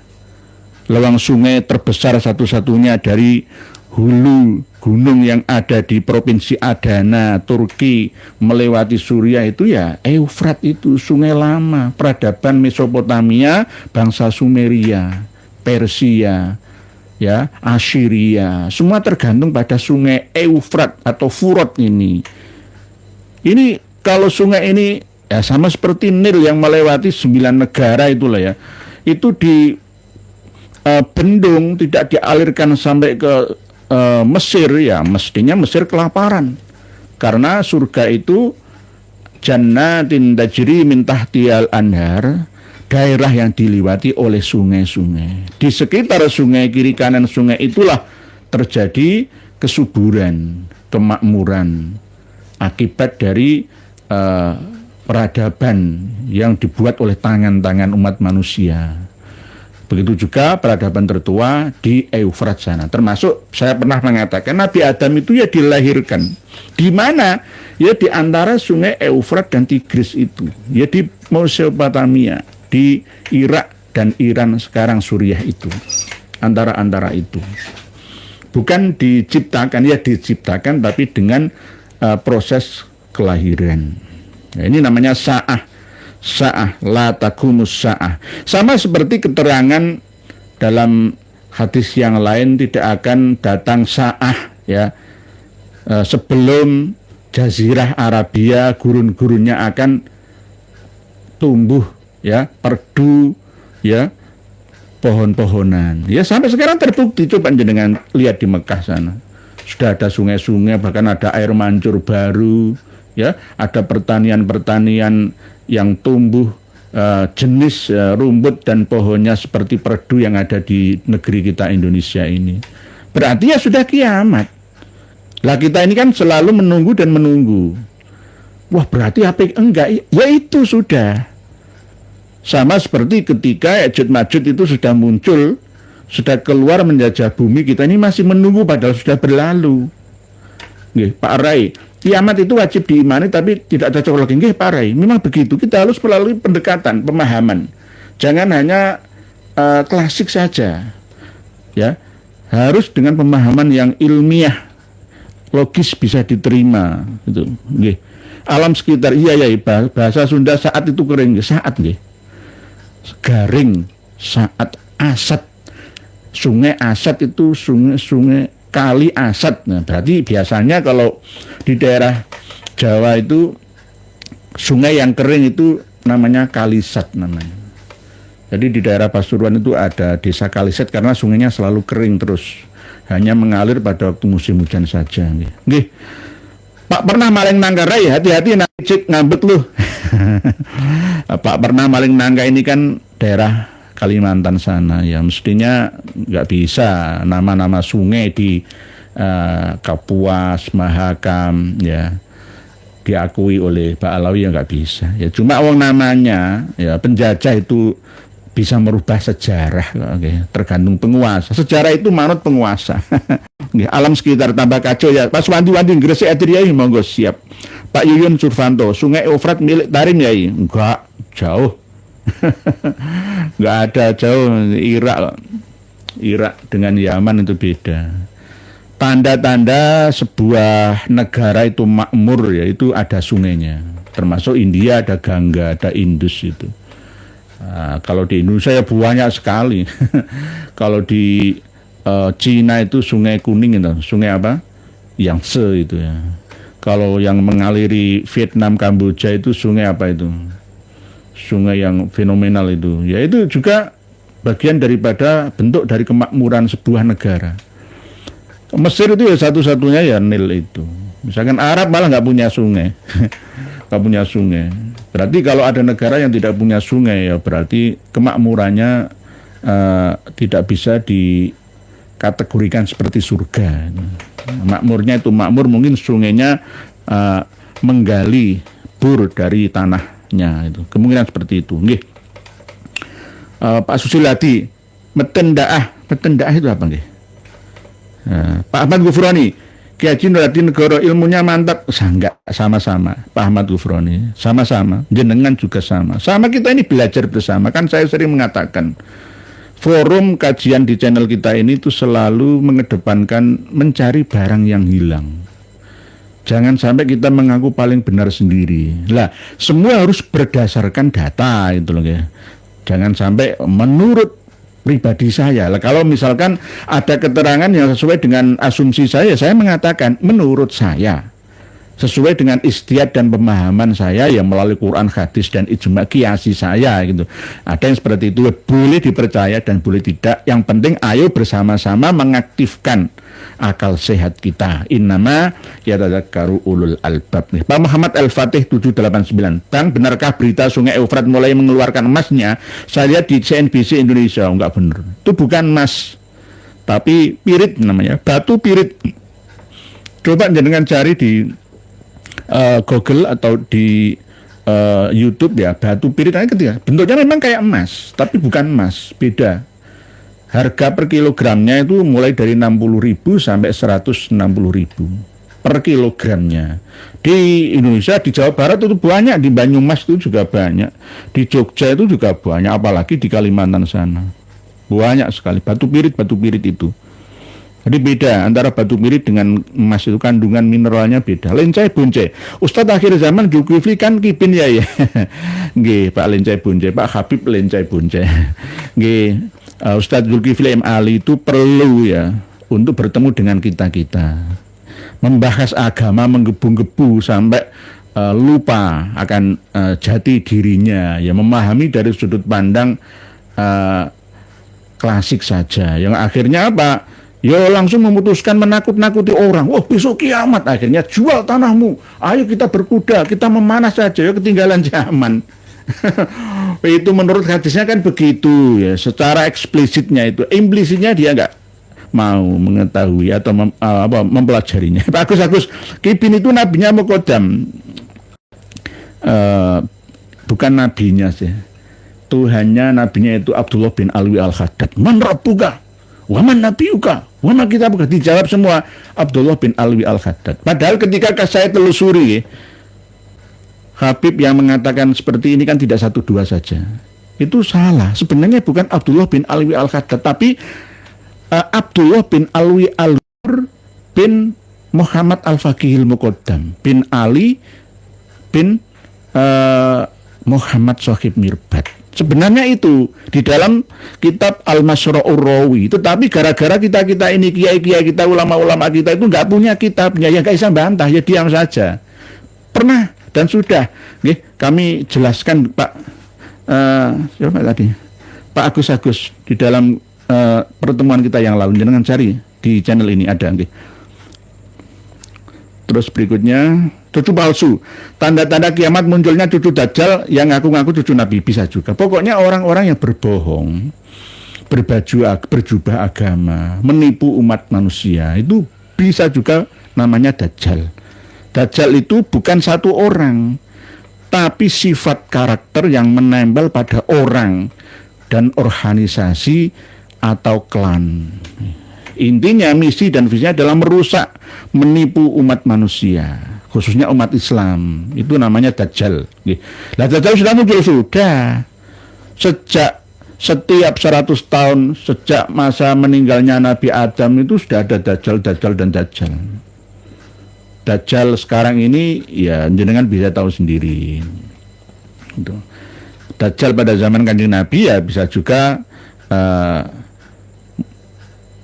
Lewang sungai terbesar satu-satunya dari hulu gunung yang ada di Provinsi Adana, Turki, melewati Suriah itu ya Eufrat, itu sungai lama, peradaban Mesopotamia, bangsa Sumeria, Persia, ya, Assyria, semua tergantung pada sungai Eufrat atau Furat ini. Ini kalau sungai ini ya sama seperti Nil yang melewati 9 negara itulah ya, itu di bendung, tidak dialirkan sampai ke Mesir ya, mestinya Mesir kelaparan, karena surga itu jannatin tajri min tahtihal anhar, daerah yang diliwati oleh sungai-sungai. Di sekitar sungai, kiri kanan sungai itulah terjadi kesuburan, kemakmuran akibat dari peradaban yang dibuat oleh tangan-tangan umat manusia. Begitu juga peradaban tertua di Eufrat sana. Termasuk saya pernah mengatakan Nabi Adam itu ya dilahirkan di mana? Ya di antara sungai Eufrat dan Tigris itu. Ya di Mesopotamia, di Irak dan Iran sekarang Suriah itu. Antara-antara itu. Bukan diciptakan, ya diciptakan tapi dengan proses kelahiran. Nah, ini namanya sa'ah. Sa'ah, la taqumus sa'ah. Sama seperti keterangan dalam hadis yang lain, tidak akan datang sa'ah ya sebelum Jazirah Arabia, gurun-gurunnya akan tumbuh ya, perdu ya, pohon-pohonan. Ya sampai sekarang terbukti, coba jenengan lihat di Mekah sana. Sudah ada sungai-sungai, bahkan ada air mancur baru ya, ada pertanian-pertanian yang tumbuh jenis rumput dan pohonnya seperti perdu yang ada di negeri kita Indonesia ini. Berarti ya sudah kiamat. Lah kita ini kan selalu menunggu dan menunggu. Wah berarti apa enggak? Ya itu sudah. Sama seperti ketika Ya'juj Ma'juj itu sudah muncul, sudah keluar menjajah bumi, kita ini masih menunggu padahal sudah berlalu. Nggih, Pak Rai, kiamat itu wajib diimani tapi tidak cocok lagi. Nggih Pak Rai, memang begitu. Kita harus melalui pendekatan, pemahaman. Jangan hanya klasik saja. Ya, harus dengan pemahaman yang ilmiah, logis, bisa diterima gitu. Nggih. Alam sekitar, iya ya, bahasa Sunda saat itu kering, saat nggih. Garing, saat, asat. Sungai Asat itu sungai kali Asat. Nah, berarti biasanya kalau di daerah Jawa itu sungai yang kering itu namanya Kalisat namanya. Jadi di daerah Pasuruan itu ada desa Kalisat karena sungainya selalu kering terus, hanya mengalir pada waktu musim hujan saja. Nggih. Pak pernah maling nangka Rai, hati-hati nanti cik ngambet lu. Pak pernah maling nangka ini kan daerah Kalimantan sana ya, mestinya nggak bisa nama-nama sungai di Kapuas, Mahakam ya diakui oleh Pak Alawi ya nggak bisa ya, cuma namanya ya penjajah itu bisa merubah sejarah. Oke, tergantung penguasa. Sejarah itu manut penguasa. Oke, alam sekitar tambah kacau ya. Pas wanti-wanti Gresik Adriai monggo siap. Pak Yuyun Surfanto, Sungai Eufrat milik Tarim ya? Enggak, jauh. Enggak ada, jauh. Irak dengan Yaman itu beda. Tanda-tanda sebuah negara itu makmur ya itu ada sungainya. Termasuk India ada Gangga, ada Indus itu. Nah, kalau di Indonesia ya banyak sekali. Kalau di Cina itu Sungai Kuning itu, sungai apa? Yangtze itu ya. Kalau yang mengaliri Vietnam, Kamboja itu sungai apa itu? Sungai yang fenomenal itu. Ya itu juga bagian daripada bentuk dari kemakmuran sebuah negara. Mesir itu ya satu-satunya ya Nil itu. Misalkan Arab malah nggak punya sungai. Nggak punya sungai. Berarti kalau ada negara yang tidak punya sungai ya berarti kemakmurannya tidak bisa dikategorikan seperti surga. Makmurnya itu makmur mungkin sungainya menggali bur dari tanahnya itu. Kemungkinan seperti itu. Nggih. Pak Susiladi, metendaah itu apa nggih? Pak Ahmad Gufroni, Ki Haji Nurhadi Negoro ilmunya mantap. Enggak, sama-sama. Pak Ahmad Gufroni, sama-sama. Jenengan juga sama. Sama kita ini belajar bersama. Kan saya sering mengatakan, forum kajian di channel kita ini tuh selalu mengedepankan mencari barang yang hilang. Jangan sampai kita mengaku paling benar sendiri. Lah, semua harus berdasarkan data itu loh ya. Jangan sampai menurut pribadi saya. Lah, kalau misalkan ada keterangan yang sesuai dengan asumsi saya mengatakan menurut saya. Sesuai dengan istiad dan pemahaman saya yang melalui Quran, hadis dan ijma qiyasi saya gitu. Ada yang seperti itu boleh dipercaya dan boleh tidak. Yang penting ayo bersama-sama mengaktifkan akal sehat kita. Innama yatadzakkaru ulul albab nih. Pak Muhammad Al-Fatih 789. Bang, benarkah berita Sungai Eufrat mulai mengeluarkan emasnya? Saya lihat di CNBC Indonesia. Enggak benar. Itu bukan emas. Tapi pirit namanya, batu pirit. Coba jangan cari di Google atau di YouTube ya, batu pirit ketika bentuknya memang kayak emas, tapi bukan emas, beda. Harga per kilogramnya itu mulai dari 60.000 sampai 160.000 per kilogramnya. Di Indonesia, di Jawa Barat itu banyak, di Banyumas itu juga banyak, di Jogja itu juga banyak, apalagi di Kalimantan sana. Banyak sekali batu pirit itu. Jadi beda antara batu pirit dengan emas itu, kandungan mineralnya beda. Lencai Bonce, Ustadz akhir zaman Zulkifli kan kipin ya. Nggih, Pak Lencai Bonce, Pak Habib Lencai Bonce. Nggih, Ustadz Zulkifli M. Ali itu perlu ya untuk bertemu dengan kita-kita. Membahas agama menggebu-gebu sampai lupa akan jati dirinya, ya memahami dari sudut pandang klasik saja. Yang akhirnya apa? Ya langsung memutuskan menakut-nakuti orang. Wah, besok kiamat, akhirnya jual tanahmu. Ayo kita berkuda, kita memanah saja, ya ketinggalan zaman. Itu menurut hadisnya kan begitu ya. Secara eksplisitnya itu, implisitnya dia nggak mau mengetahui atau mempelajarinya. Bagus. Kipin itu nabinya Mukodam. Bukan nabinya sih. Tuhannya nabinya itu Abdullah bin Alwi Al-Haddad. Man rabbuka? Waman nabiyuka? Wama kitabuka? Dijawab semua Abdullah bin Alwi Al-Haddad. Padahal ketika saya telusuri, Habib yang mengatakan seperti ini kan tidak 1 2 saja. Itu salah. Sebenarnya bukan Abdullah bin Alwi Al-Haddad, tapi Abdullah bin Alwi Al-Nur bin Muhammad Al-Faqihil Muqaddam bin Ali bin Muhammad Sohib Mirbat. Sebenarnya itu di dalam kitab Al-Masra'ur Rawi. Tetapi gara-gara kita ini kiai-kiai kita, ulama-ulama kita itu nggak punya kitabnya, ya nggak bisa bantah, ya diam saja. Pernah dan sudah, kami jelaskan Pak siapa tadi? Pak Agus di dalam pertemuan kita yang lalu. Jangan cari di channel ini ada. Terus berikutnya, cucu palsu. Tanda-tanda kiamat munculnya cucu dajjal yang ngaku-ngaku cucu Nabi, bisa juga. Pokoknya orang-orang yang berbohong, berjubah agama, menipu umat manusia, itu bisa juga namanya dajjal. Dajjal itu bukan satu orang, tapi sifat karakter yang menempel pada orang dan organisasi atau klan. Intinya misi dan visinya adalah merusak, menipu umat manusia, khususnya umat Islam. Itu namanya Dajjal. Nah, Dajjal sudah muncul sudah sejak setiap 100 tahun sejak masa meninggalnya Nabi Adam itu sudah ada Dajjal, Dajjal, dan Dajjal. Dajjal sekarang ini ya jenengan bisa tahu sendiri. Gitu. Dajjal pada zaman Kanjeng Nabi ya bisa juga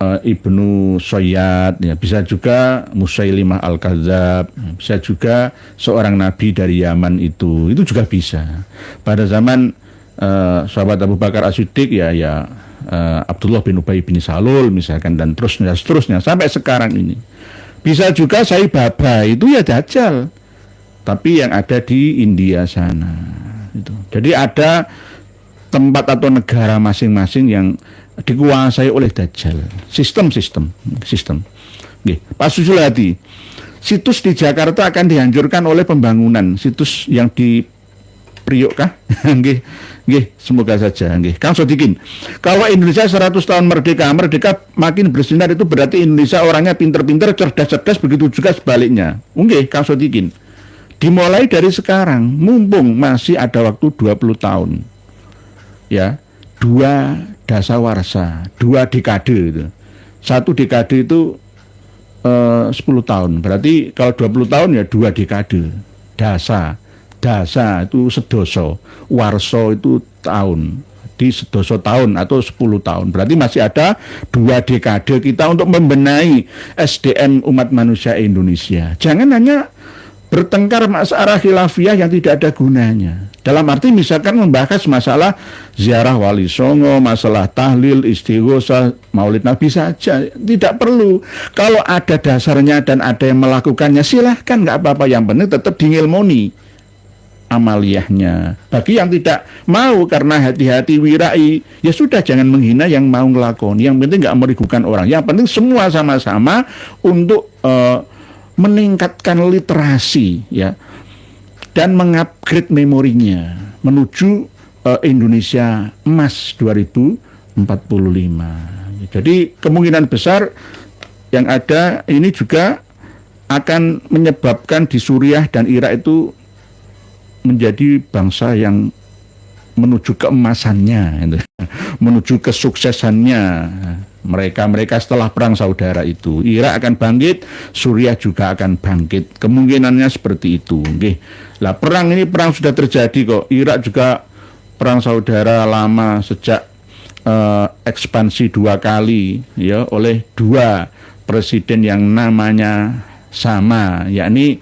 Ibnu Soyad, ya, bisa juga Musailimah Al-Kadzab, bisa juga seorang nabi dari Yaman itu juga bisa. Pada zaman sahabat Abu Bakar As-Siddiq ya Abdullah bin Ubay bin Salul misalkan, dan seterusnya sampai sekarang ini. Bisa juga Sai Baba itu ya Dajjal, tapi yang ada di India sana. Itu. Jadi ada tempat atau negara masing-masing yang dikuasai oleh Dajjal. Sistem. Pak Susulhadi, situs di Jakarta akan dihancurkan oleh pembangunan. Situs yang di Priok kah? Semoga saja. Kang Sodikin, kalau Indonesia 100 tahun merdeka makin bersinar, itu berarti Indonesia orangnya pinter-pinter, cerdas-cerdas, begitu juga sebaliknya. Kang Sodikin, dimulai dari sekarang, mumpung masih ada waktu 20 tahun. Ya, 2 dasawarsa, 2 dekade itu. 1 dekade itu 10 tahun. Berarti kalau 20 tahun ya 2 dekade. Dasa itu sedoso, warso itu tahun. Di sedoso tahun atau 10 tahun. Berarti masih ada 2 dekade kita untuk membenahi SDM umat manusia Indonesia. Jangan hanya bertengkar masalah khilafiyah yang tidak ada gunanya. Dalam arti misalkan membahas masalah ziarah Wali Songo, masalah tahlil, istighosah, maulid Nabi saja. Tidak perlu. Kalau ada dasarnya dan ada yang melakukannya, silahkan, nggak apa-apa. Yang penting tetap diilmoni amaliyahnya. Bagi yang tidak mau karena hati-hati wirai, ya sudah, jangan menghina yang mau ngelakoni. Yang penting nggak merugikan orang. Yang penting semua sama-sama untuk meningkatkan literasi, ya, dan mengupgrade memorinya menuju Indonesia Emas 2045. Jadi kemungkinan besar yang ada ini juga akan menyebabkan di Suriah dan Irak itu menjadi bangsa yang menuju keemasannya, menuju kesuksesannya. Mereka setelah perang saudara itu, Irak akan bangkit, Suriah juga akan bangkit. Kemungkinannya seperti itu. Lah perang sudah terjadi kok. Irak juga perang saudara lama sejak ekspansi 2 kali ya oleh 2 presiden yang namanya sama, yakni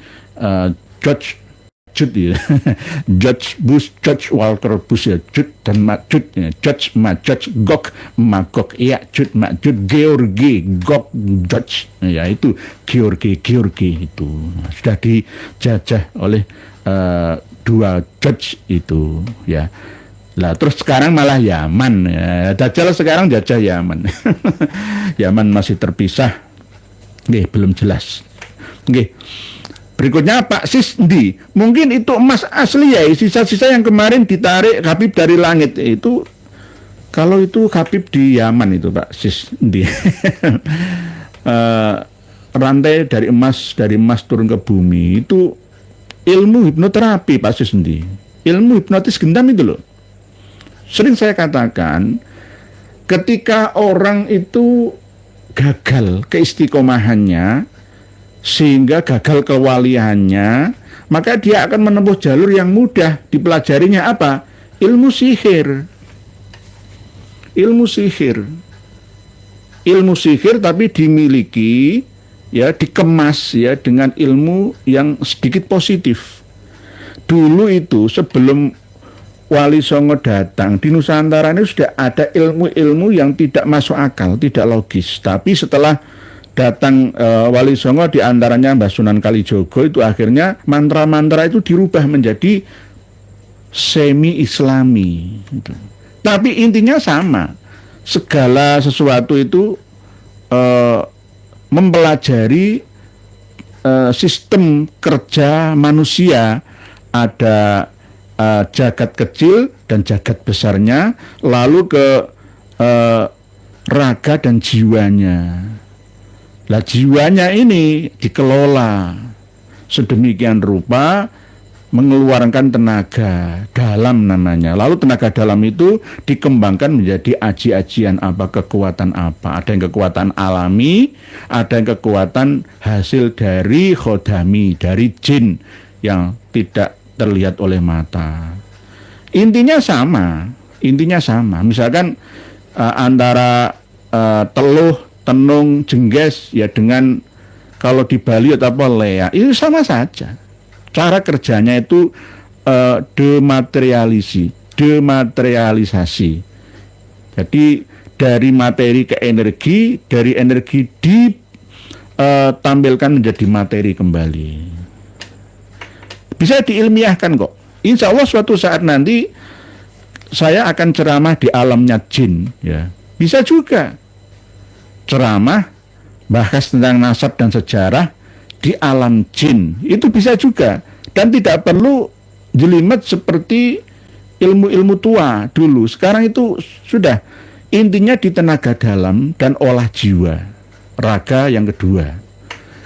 George Bush, George Walker Bush, ya, Judd dan Majud, ya, George Gog Magog, ya, Judd Majud, Georgi Gog George, ya, itu Georgi itu sudah dijajah oleh 2 George itu, ya. Lah terus sekarang malah Yaman, ya. Dajjal sekarang jajah Yaman. Yaman masih terpisah, belum jelas. Berikutnya Pak Sisdi, mungkin itu emas asli ya, sisa-sisa yang kemarin ditarik Habib dari langit itu. Kalau itu Habib di Yaman itu Pak Sisdi. Rantai dari emas turun ke bumi itu ilmu hipnoterapi Pak Sisdi. Ilmu hipnotis gendam itu loh. Sering saya katakan, ketika orang itu gagal keistiqomahannya, sehingga gagal kewaliannya, maka dia akan menempuh jalur yang mudah. Dipelajarinya apa? Ilmu sihir. Ilmu sihir tapi dimiliki, ya, dikemas ya dengan ilmu yang sedikit positif. Dulu itu sebelum Wali Songo datang di Nusantara ini sudah ada ilmu-ilmu yang tidak masuk akal, tidak logis. Tapi setelah datang Wali Songo, diantaranya Mbah Sunan Kalijogo, itu akhirnya mantra-mantra itu dirubah menjadi semi-islami gitu. Tapi intinya sama, segala sesuatu itu mempelajari sistem kerja manusia. Ada jagat kecil dan jagat besarnya, lalu ke raga dan jiwanya. Lah jiwanya ini dikelola sedemikian rupa, mengeluarkan tenaga dalam namanya. Lalu tenaga dalam itu dikembangkan menjadi aji-ajian apa, kekuatan apa. Ada yang kekuatan alami, ada yang kekuatan hasil dari khodami, dari jin yang tidak terlihat oleh mata. Intinya sama. Misalkan antara teluh, tenung, jengges ya dengan kalau di Bali atau apa lea, itu sama saja. Cara kerjanya itu dematerialisasi. Jadi dari materi ke energi, dari energi ditampilkan menjadi materi kembali. Bisa diilmiahkan kok. Insya Allah suatu saat nanti saya akan ceramah di alamnya jin, ya. Bisa juga ceramah bahas tentang nasab dan sejarah di alam jin, itu bisa juga, dan tidak perlu jelimet seperti ilmu-ilmu tua dulu. Sekarang itu sudah intinya di tenaga dalam dan olah jiwa, raga yang kedua.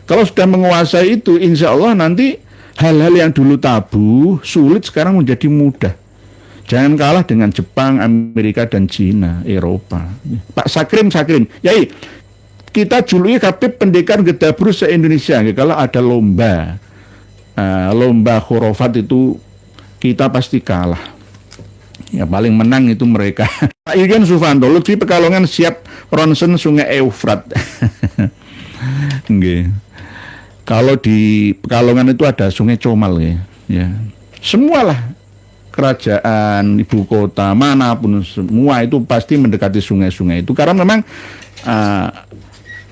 Kalau sudah menguasai itu, insya Allah nanti hal-hal yang dulu tabu, sulit sekarang menjadi mudah. Jangan kalah dengan Jepang, Amerika, dan Cina, Eropa. Pak Sakrim, yai, kita juluki kabeh pendekar gedabru se-Indonesia. Kalau ada lomba khurafat itu kita pasti kalah. Ya paling menang itu mereka. Pak Yugen Sufanto, Lutfi Pekalongan siap ronsen Sungai Eufrat. Nggih. Kalau di Pekalongan itu ada Sungai Comal ya. Semualah kerajaan, ibu kota, manapun semua itu pasti mendekati sungai-sungai itu karena memang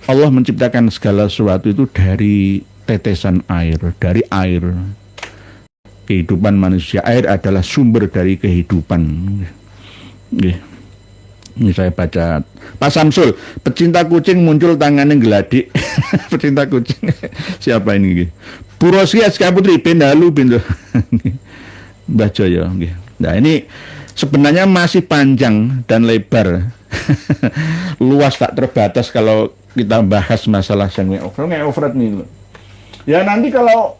Allah menciptakan segala sesuatu itu dari tetesan air, dari air. Kehidupan manusia, air adalah sumber dari kehidupan. Ini saya baca. Pak Samsul, pecinta kucing muncul tangannya geladik. Pecinta kucing. Siapa ini? Bu Rosi SK Putri, Bendalu, Mbah Joyo. Nah ini sebenarnya masih panjang dan lebar. Luas tak terbatas kalau kita bahas masalah Sungai Eufrat nih. Ya nanti kalau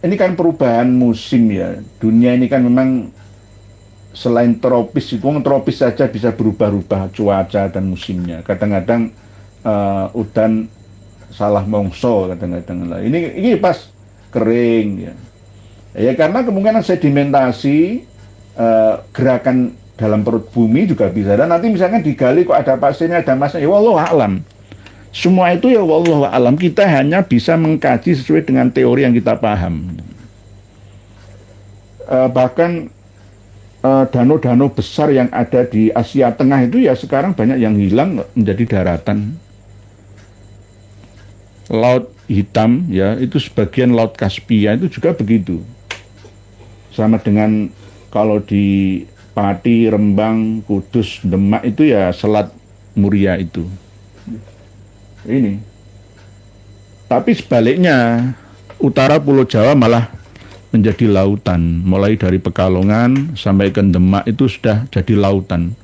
ini kan perubahan musim ya. Dunia ini kan memang selain tropis, tropis saja bisa berubah-ubah cuaca dan musimnya. Kadang-kadang udan salah mongso kadang-kadang lah. Ini pas kering ya. Ya karena kemungkinan sedimentasi gerakan dalam perut bumi juga bisa. Dan nanti misalkan digali kok ada pasirnya, ada masnya, ya wallahu a'lam. Semua itu ya wallahu a'lam. Kita hanya bisa mengkaji sesuai dengan teori yang kita paham. Bahkan danau-danau besar yang ada di Asia Tengah itu ya sekarang banyak yang hilang menjadi daratan. Laut Hitam ya itu sebagian Laut Kaspia itu juga begitu. Sama dengan kalau di Pati, Rembang, Kudus, Demak itu ya Selat Muria itu. Ini. Tapi sebaliknya, utara Pulau Jawa malah menjadi lautan. Mulai dari Pekalongan sampai ke Demak itu sudah jadi lautan.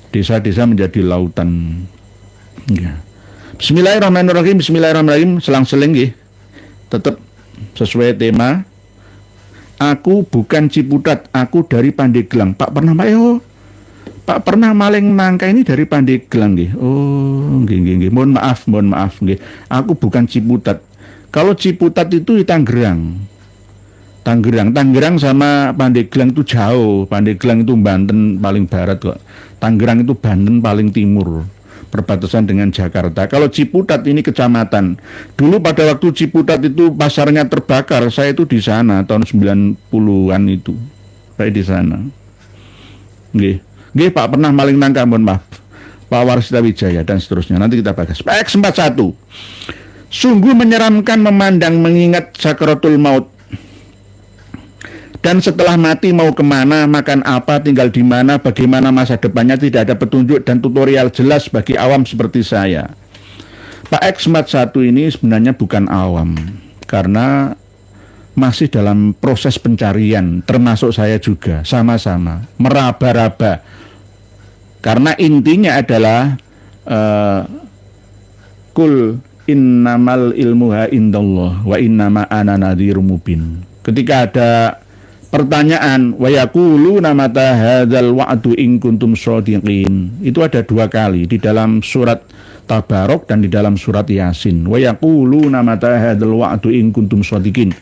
Desa-desa menjadi lautan. Ya. Bismillahirrahmanirrahim. Bismillahirrahmanirrahim. Selang-seling ya. Tetap sesuai tema. Aku bukan Ciputat, aku dari Pandeglang. Pak pernah Pak pernah maling nangka ini dari Pandeglang nggih. Oh, nggih. Mohon maaf nggih. Aku bukan Ciputat. Kalau Ciputat itu di Tangerang sama Pandeglang itu jauh. Pandeglang itu Banten paling barat kok. Tangerang itu Banten paling timur. Perbatasan dengan Jakarta. Kalau Ciputat ini kecamatan. Dulu pada waktu Ciputat itu pasarnya terbakar, saya itu di sana tahun 90-an itu. Saya di sana. Nggih, Pak pernah maling nangka, mohon maaf. Pak Warsita Wijaya dan seterusnya. Nanti kita bahas. PX41. Sungguh menyeramkan memandang mengingat sakaratul maut. Dan setelah mati mau kemana, makan apa, tinggal di mana, bagaimana masa depannya, tidak ada petunjuk dan tutorial jelas bagi awam seperti saya. Pak X41 ini sebenarnya bukan awam, karena masih dalam proses pencarian, termasuk saya juga, sama-sama meraba-raba. Karena intinya adalah kul innamal ilmuha indallah wa innama ana nadhirum mubin. Ketika ada pertanyaan wa yaquluna mata hadzal wa'du in kuntum shadiqin, itu ada 2 kali di dalam surat Tabarok dan di dalam surat Yasin. Wa yaquluna mata hadzal wa'du in kuntum shadiqin.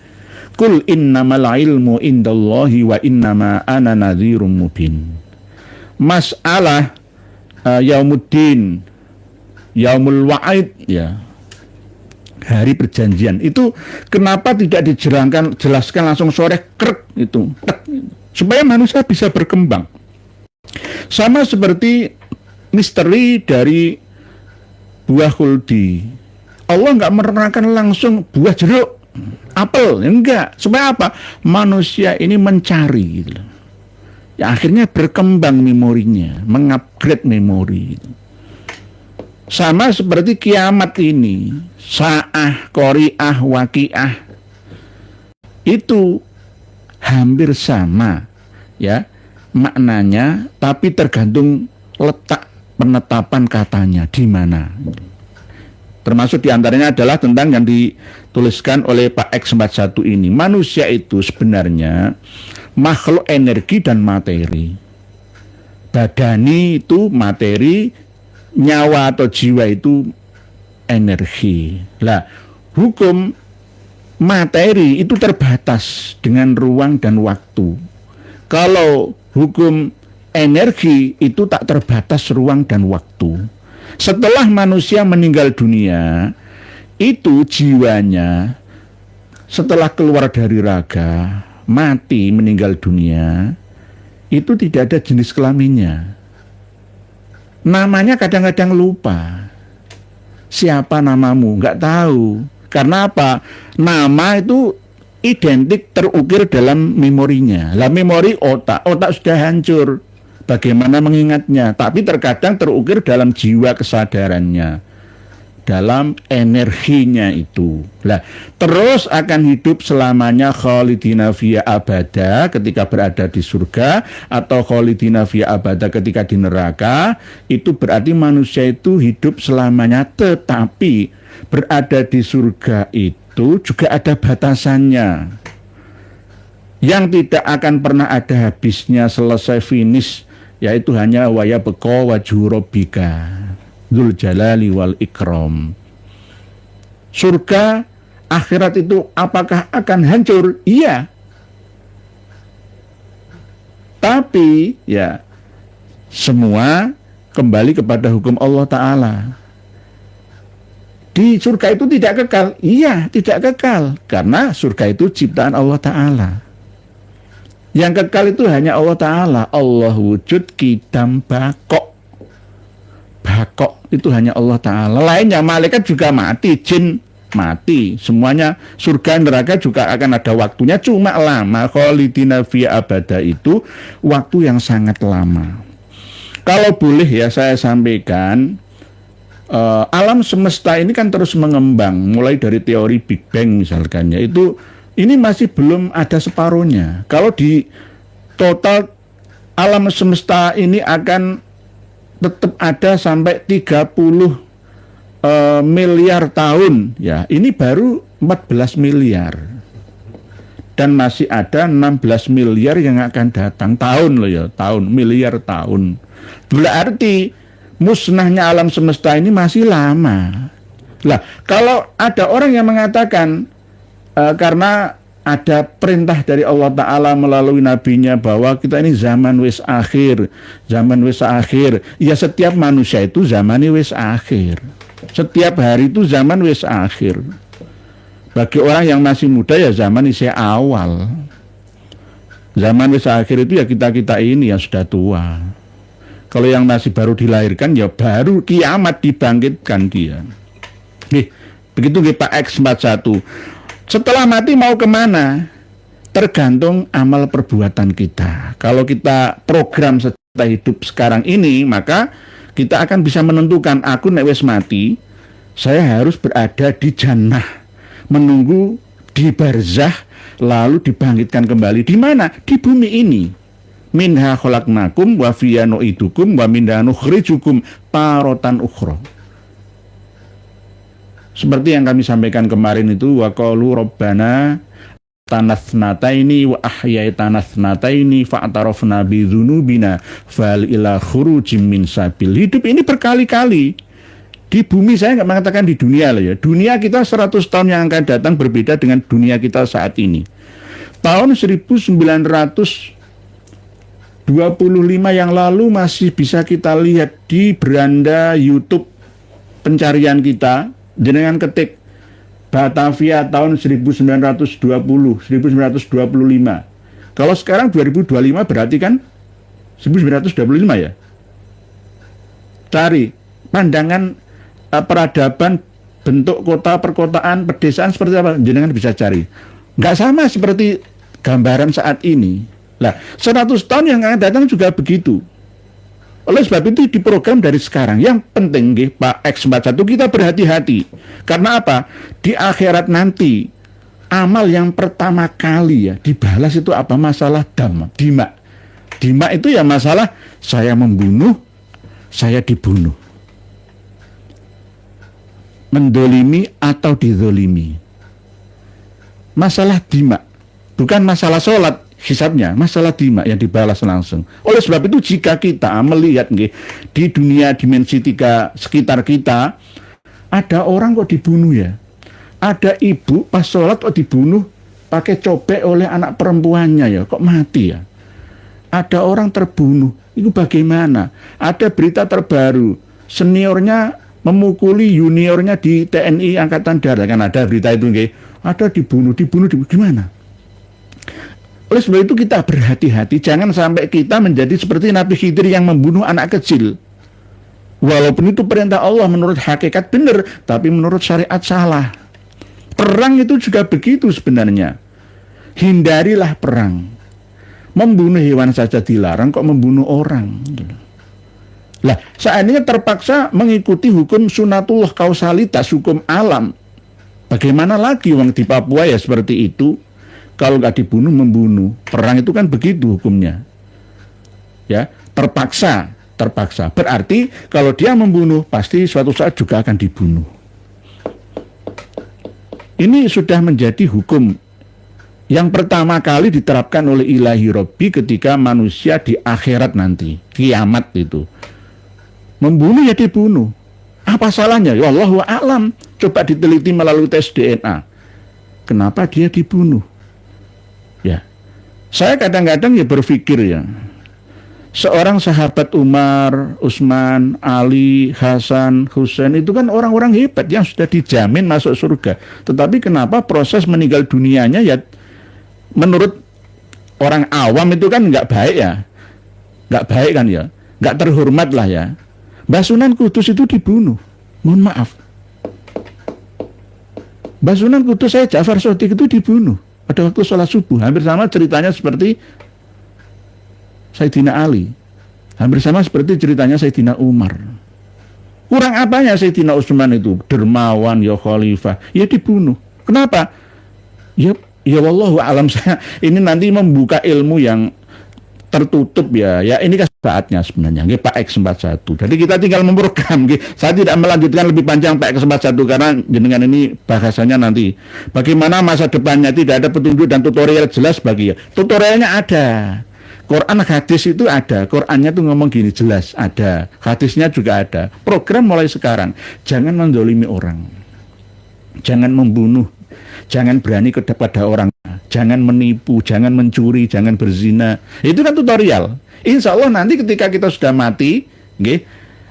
Kul innamal ilmu indallahi wa innama ana nadhirum mubin. Masalah yaumuddin, yaumul wa'id, ya, hari perjanjian itu kenapa tidak jelaskan langsung sore krek itu, supaya manusia bisa berkembang. Sama seperti misteri dari buah khuldi, Allah nggak menerangkan langsung buah jeruk, apel, enggak, supaya apa? Manusia ini mencari gitu. Ya, akhirnya berkembang memorinya, mengupgrade memori gitu. Sama seperti kiamat ini, sa'ah, qori'ah, waqi'ah, itu hampir sama ya maknanya, tapi tergantung letak penetapan katanya di mana. Termasuk diantaranya adalah tentang yang dituliskan oleh Pak X41 ini. Manusia itu sebenarnya makhluk energi dan materi. Badani itu materi, nyawa atau jiwa itu energi. Lah, hukum materi itu terbatas dengan ruang dan waktu. Kalau hukum energi itu tak terbatas ruang dan waktu. Setelah manusia meninggal dunia, itu jiwanya setelah keluar dari raga, mati, meninggal dunia, itu tidak ada jenis kelaminnya. Namanya kadang-kadang lupa. Siapa namamu? Nggak tahu. Karena apa? Nama itu identik terukir dalam memorinya. Lah memori otak sudah hancur. Bagaimana mengingatnya? Tapi terkadang terukir dalam jiwa kesadarannya, dalam energinya itu. Lah, terus akan hidup selamanya khalidina fiha abada ketika berada di surga, atau khalidina fiha abada ketika di neraka. Itu berarti manusia itu hidup selamanya, tetapi berada di surga itu juga ada batasannya, yang tidak akan pernah ada habisnya, selesai finish, yaitu hanya waya beko wajhu rabbika dzul jalali wal ikram. Surga, akhirat itu apakah akan hancur? Iya. Tapi ya semua kembali kepada hukum Allah Ta'ala. Di surga itu tidak kekal. Iya, tidak kekal, karena surga itu ciptaan Allah Ta'ala. Yang kekal itu hanya Allah Ta'ala. Allah wujud kidam bakok. Bakok itu hanya Allah Ta'ala. Lainnya malaikat juga mati, jin mati. Semuanya, surga neraka juga akan ada waktunya, cuma lama. Khalidina fi abada itu waktu yang sangat lama. Kalau boleh ya saya sampaikan, alam semesta ini kan terus mengembang. Mulai dari teori Big Bang misalkan ya, itu ini masih belum ada separuhnya. Kalau di total alam semesta ini akan tetap ada sampai 30 miliar tahun ya. Ini baru 14 miliar. Dan masih ada 16 miliar yang akan datang. Tahun loh ya, tahun, miliar tahun. Berarti musnahnya alam semesta ini masih lama. Lah, kalau ada orang yang mengatakan karena ada perintah dari Allah Ta'ala melalui nabinya bahwa kita ini zaman wis akhir, zaman wis akhir. Ya, setiap manusia itu zaman wis akhir. Setiap hari itu zaman wis akhir. Bagi orang yang masih muda ya zaman isih awal. Zaman wis akhir itu ya kita-kita ini yang sudah tua. Kalau yang masih baru dilahirkan ya baru kiamat dibangkitkan dia. Begitu Pak X41. Setelah mati mau kemana? Tergantung amal perbuatan kita. Kalau kita program setelah hidup sekarang ini, maka kita akan bisa menentukan, aku nek wis mati, saya harus berada di jannah, menunggu di barzah lalu dibangkitkan kembali di mana? Di bumi ini. Minha khalaqnakum wa fiha nu'idukum wa minha nukhrijukum taratan ukhra. Seperti yang kami sampaikan kemarin itu, wa qalu rabbana tanatsnataini wa ahyaitanatsnataini fa'tarafna bi dzunubina fal ila khurujim min sabil. Hidup ini berkali-kali. Di bumi, saya nggak mengatakan di dunia lah ya. Dunia kita 100 tahun yang akan datang berbeda dengan dunia kita saat ini. Tahun 1925 yang lalu masih bisa kita lihat di beranda YouTube pencarian kita, jenengan ketik Batavia tahun 1920, 1925. Kalau sekarang 2025 berarti kan 1925 ya. Cari pandangan peradaban, bentuk kota, perkotaan, pedesaan seperti apa, jenengan bisa cari. Nggak sama seperti gambaran saat ini. Lah, 100 tahun yang akan datang juga begitu. Oleh sebab itu diprogram dari sekarang. Yang penting Pak X41 kita berhati-hati. Karena apa? Di akhirat nanti amal yang pertama kali ya dibalas itu apa? Masalah dima. Dima itu ya masalah saya membunuh, saya dibunuh. Mendolimi atau dizolimi. Masalah dima, bukan masalah sholat hisabnya, masalah dima yang dibalas langsung. Oleh sebab itu jika kita melihat di dunia dimensi 3 sekitar kita, ada orang kok dibunuh ya, ada ibu pas sholat kok dibunuh pakai cobek oleh anak perempuannya ya, kok mati ya. Ada orang terbunuh, itu bagaimana? Ada berita terbaru, seniornya memukuli juniornya di TNI Angkatan Darat, kan ada berita itu ada dibunuh gimana? Oleh sebab itu kita berhati-hati, jangan sampai kita menjadi seperti Nabi Khidir yang membunuh anak kecil. Walaupun itu perintah Allah menurut hakikat benar, tapi menurut syariat salah. Perang itu juga begitu sebenarnya. Hindarilah perang. Membunuh hewan saja dilarang, kok membunuh orang? Lah, seandainya terpaksa mengikuti hukum sunatullah kausalitas, hukum alam. Bagaimana lagi wong di Papua ya seperti itu? Kalau nggak dibunuh, membunuh. Perang itu kan begitu hukumnya. Ya, terpaksa. Berarti kalau dia membunuh, pasti suatu saat juga akan dibunuh. Ini sudah menjadi hukum yang pertama kali diterapkan oleh Ilahi Robbi ketika manusia di akhirat nanti, kiamat itu. Membunuh ya dibunuh. Apa salahnya? Ya Allahu a'lam. Coba diteliti melalui tes DNA. Kenapa dia dibunuh? Ya, saya kadang-kadang ya berpikir ya, seorang sahabat Umar, Utsman, Ali, Hasan, Husain itu kan orang-orang hebat yang sudah dijamin masuk surga. Tetapi kenapa proses meninggal dunianya ya menurut orang awam itu kan nggak baik ya, nggak baik kan ya, nggak terhormat lah ya. Mbah Sunan Kudus itu dibunuh, mohon maaf. Mbah Sunan Kudus saya Ja'far Shadiq itu dibunuh pada waktu sholat subuh. Hampir sama ceritanya seperti Sayyidina Ali. Hampir sama seperti ceritanya Sayyidina Umar. Kurang apanya Sayyidina Utsman itu? Dermawan, ya khalifah. Ya dibunuh. Kenapa? Ya wallahu alam, saya ini nanti membuka ilmu yang tertutup ya. Ya ini kan saatnya sebenarnya Pak X41. Jadi kita tinggal memprogram. Saya tidak melanjutkan lebih panjang Pak X41 karena jenengan ini bahasanya nanti bagaimana masa depannya, tidak ada petunjuk dan tutorial jelas bagi ya. Tutorialnya ada. Quran hadis itu ada. Qurannya tuh ngomong gini jelas ada. Hadisnya juga ada. Program mulai sekarang. Jangan mendolimi orang. Jangan membunuh. Jangan berani kepada orang. Jangan menipu, jangan mencuri, jangan berzina. Itu kan tutorial. Insya Allah nanti ketika kita sudah mati,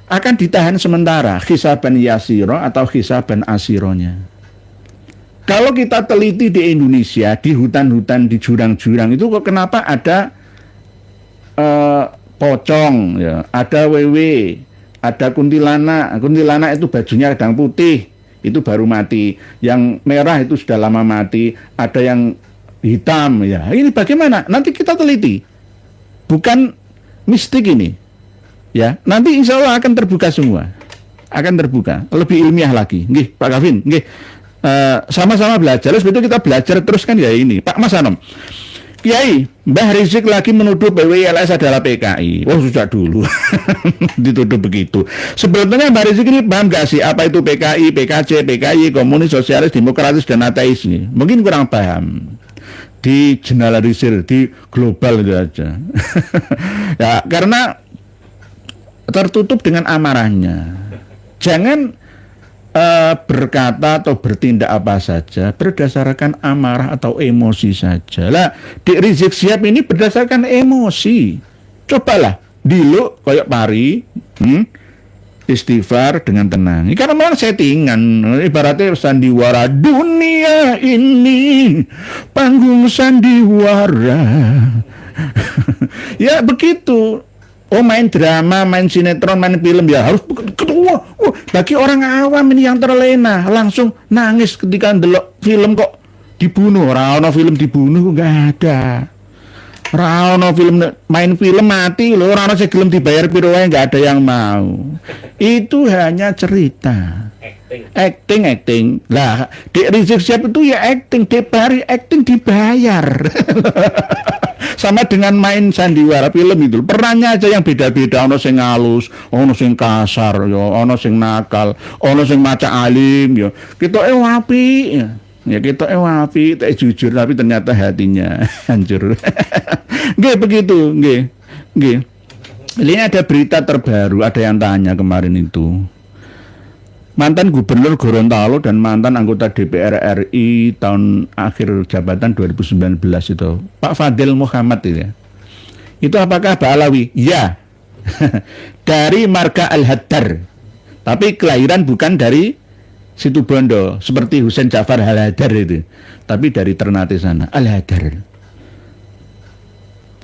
akan ditahan sementara hisaban yasiro atau hisaban asironya. Kalau kita teliti di Indonesia, di hutan-hutan, di jurang-jurang itu kok kenapa ada pocong, ya, ada wewe, ada kuntilanak. Kuntilanak itu bajunya kadang putih, itu baru mati. Yang merah itu sudah lama mati. Ada yang hitam, ya. Ini bagaimana? Nanti kita teliti. Bukan mistik ini, ya. Nanti insya Allah akan terbuka semua, akan terbuka. Lebih ilmiah lagi, Pak Gavin, sama-sama belajar. Terus begitu kita belajar terus kan ya ini. Pak Mas Anom, Kiai, Mbah Rizik lagi menuduh PWILS adalah PKI. Oh, sejak dulu dituduh begitu. Sebetulnya Mbah Rizik ini paham gak sih apa itu PKI, PKC, PKI, komunis, sosialis, demokratis, dan ateis ini? Mungkin kurang paham. Di generalisir, di global itu aja. Ya, karena tertutup dengan amarahnya. Jangan berkata atau bertindak apa saja berdasarkan amarah atau emosi saja. Lah, Dik Rizik Syihab ini berdasarkan emosi. Cobalah diluk koyok pari, istighfar dengan tenang. Ini karena memang settingan, ibaratnya sandiwara dunia ini panggung sandiwara. Ya begitu. Oh, main drama, main sinetron, main film ya harus ketua. Oh, bagi orang awam ini yang terlena langsung nangis ketika ndelok film kok dibunuh. Ora ono film dibunuh, nggak ada. Ora ono film main film mati loh, ora ono sing gelem dibayar piro wae, nggak ada yang mau. Itu hanya cerita. Acting. Lah, Dik Rizik Syihab itu ya acting, Depari acting dibayar. Sama dengan main sandiwara film itu. Perannya aja yang beda-beda, ono sing halus, ono sing kasar, yo, ono sing nakal, ono sing maca alim, yo. Kita wapi, ya kita wapi, tak jujur tapi ternyata hatinya hancur. Nggih begitu, nggih. Ini ada berita terbaru, ada yang tanya kemarin itu. Mantan Gubernur Gorontalo dan mantan anggota DPR RI tahun akhir jabatan 2019 itu, Pak Fadil Muhammad itu ya. Itu apakah Ba'alawi? Ya. Dari marga Al-Haddar. Tapi kelahiran bukan dari Situbondo seperti Husain Ja'far Al-Haddar itu, tapi dari Ternate sana. Al-Haddar.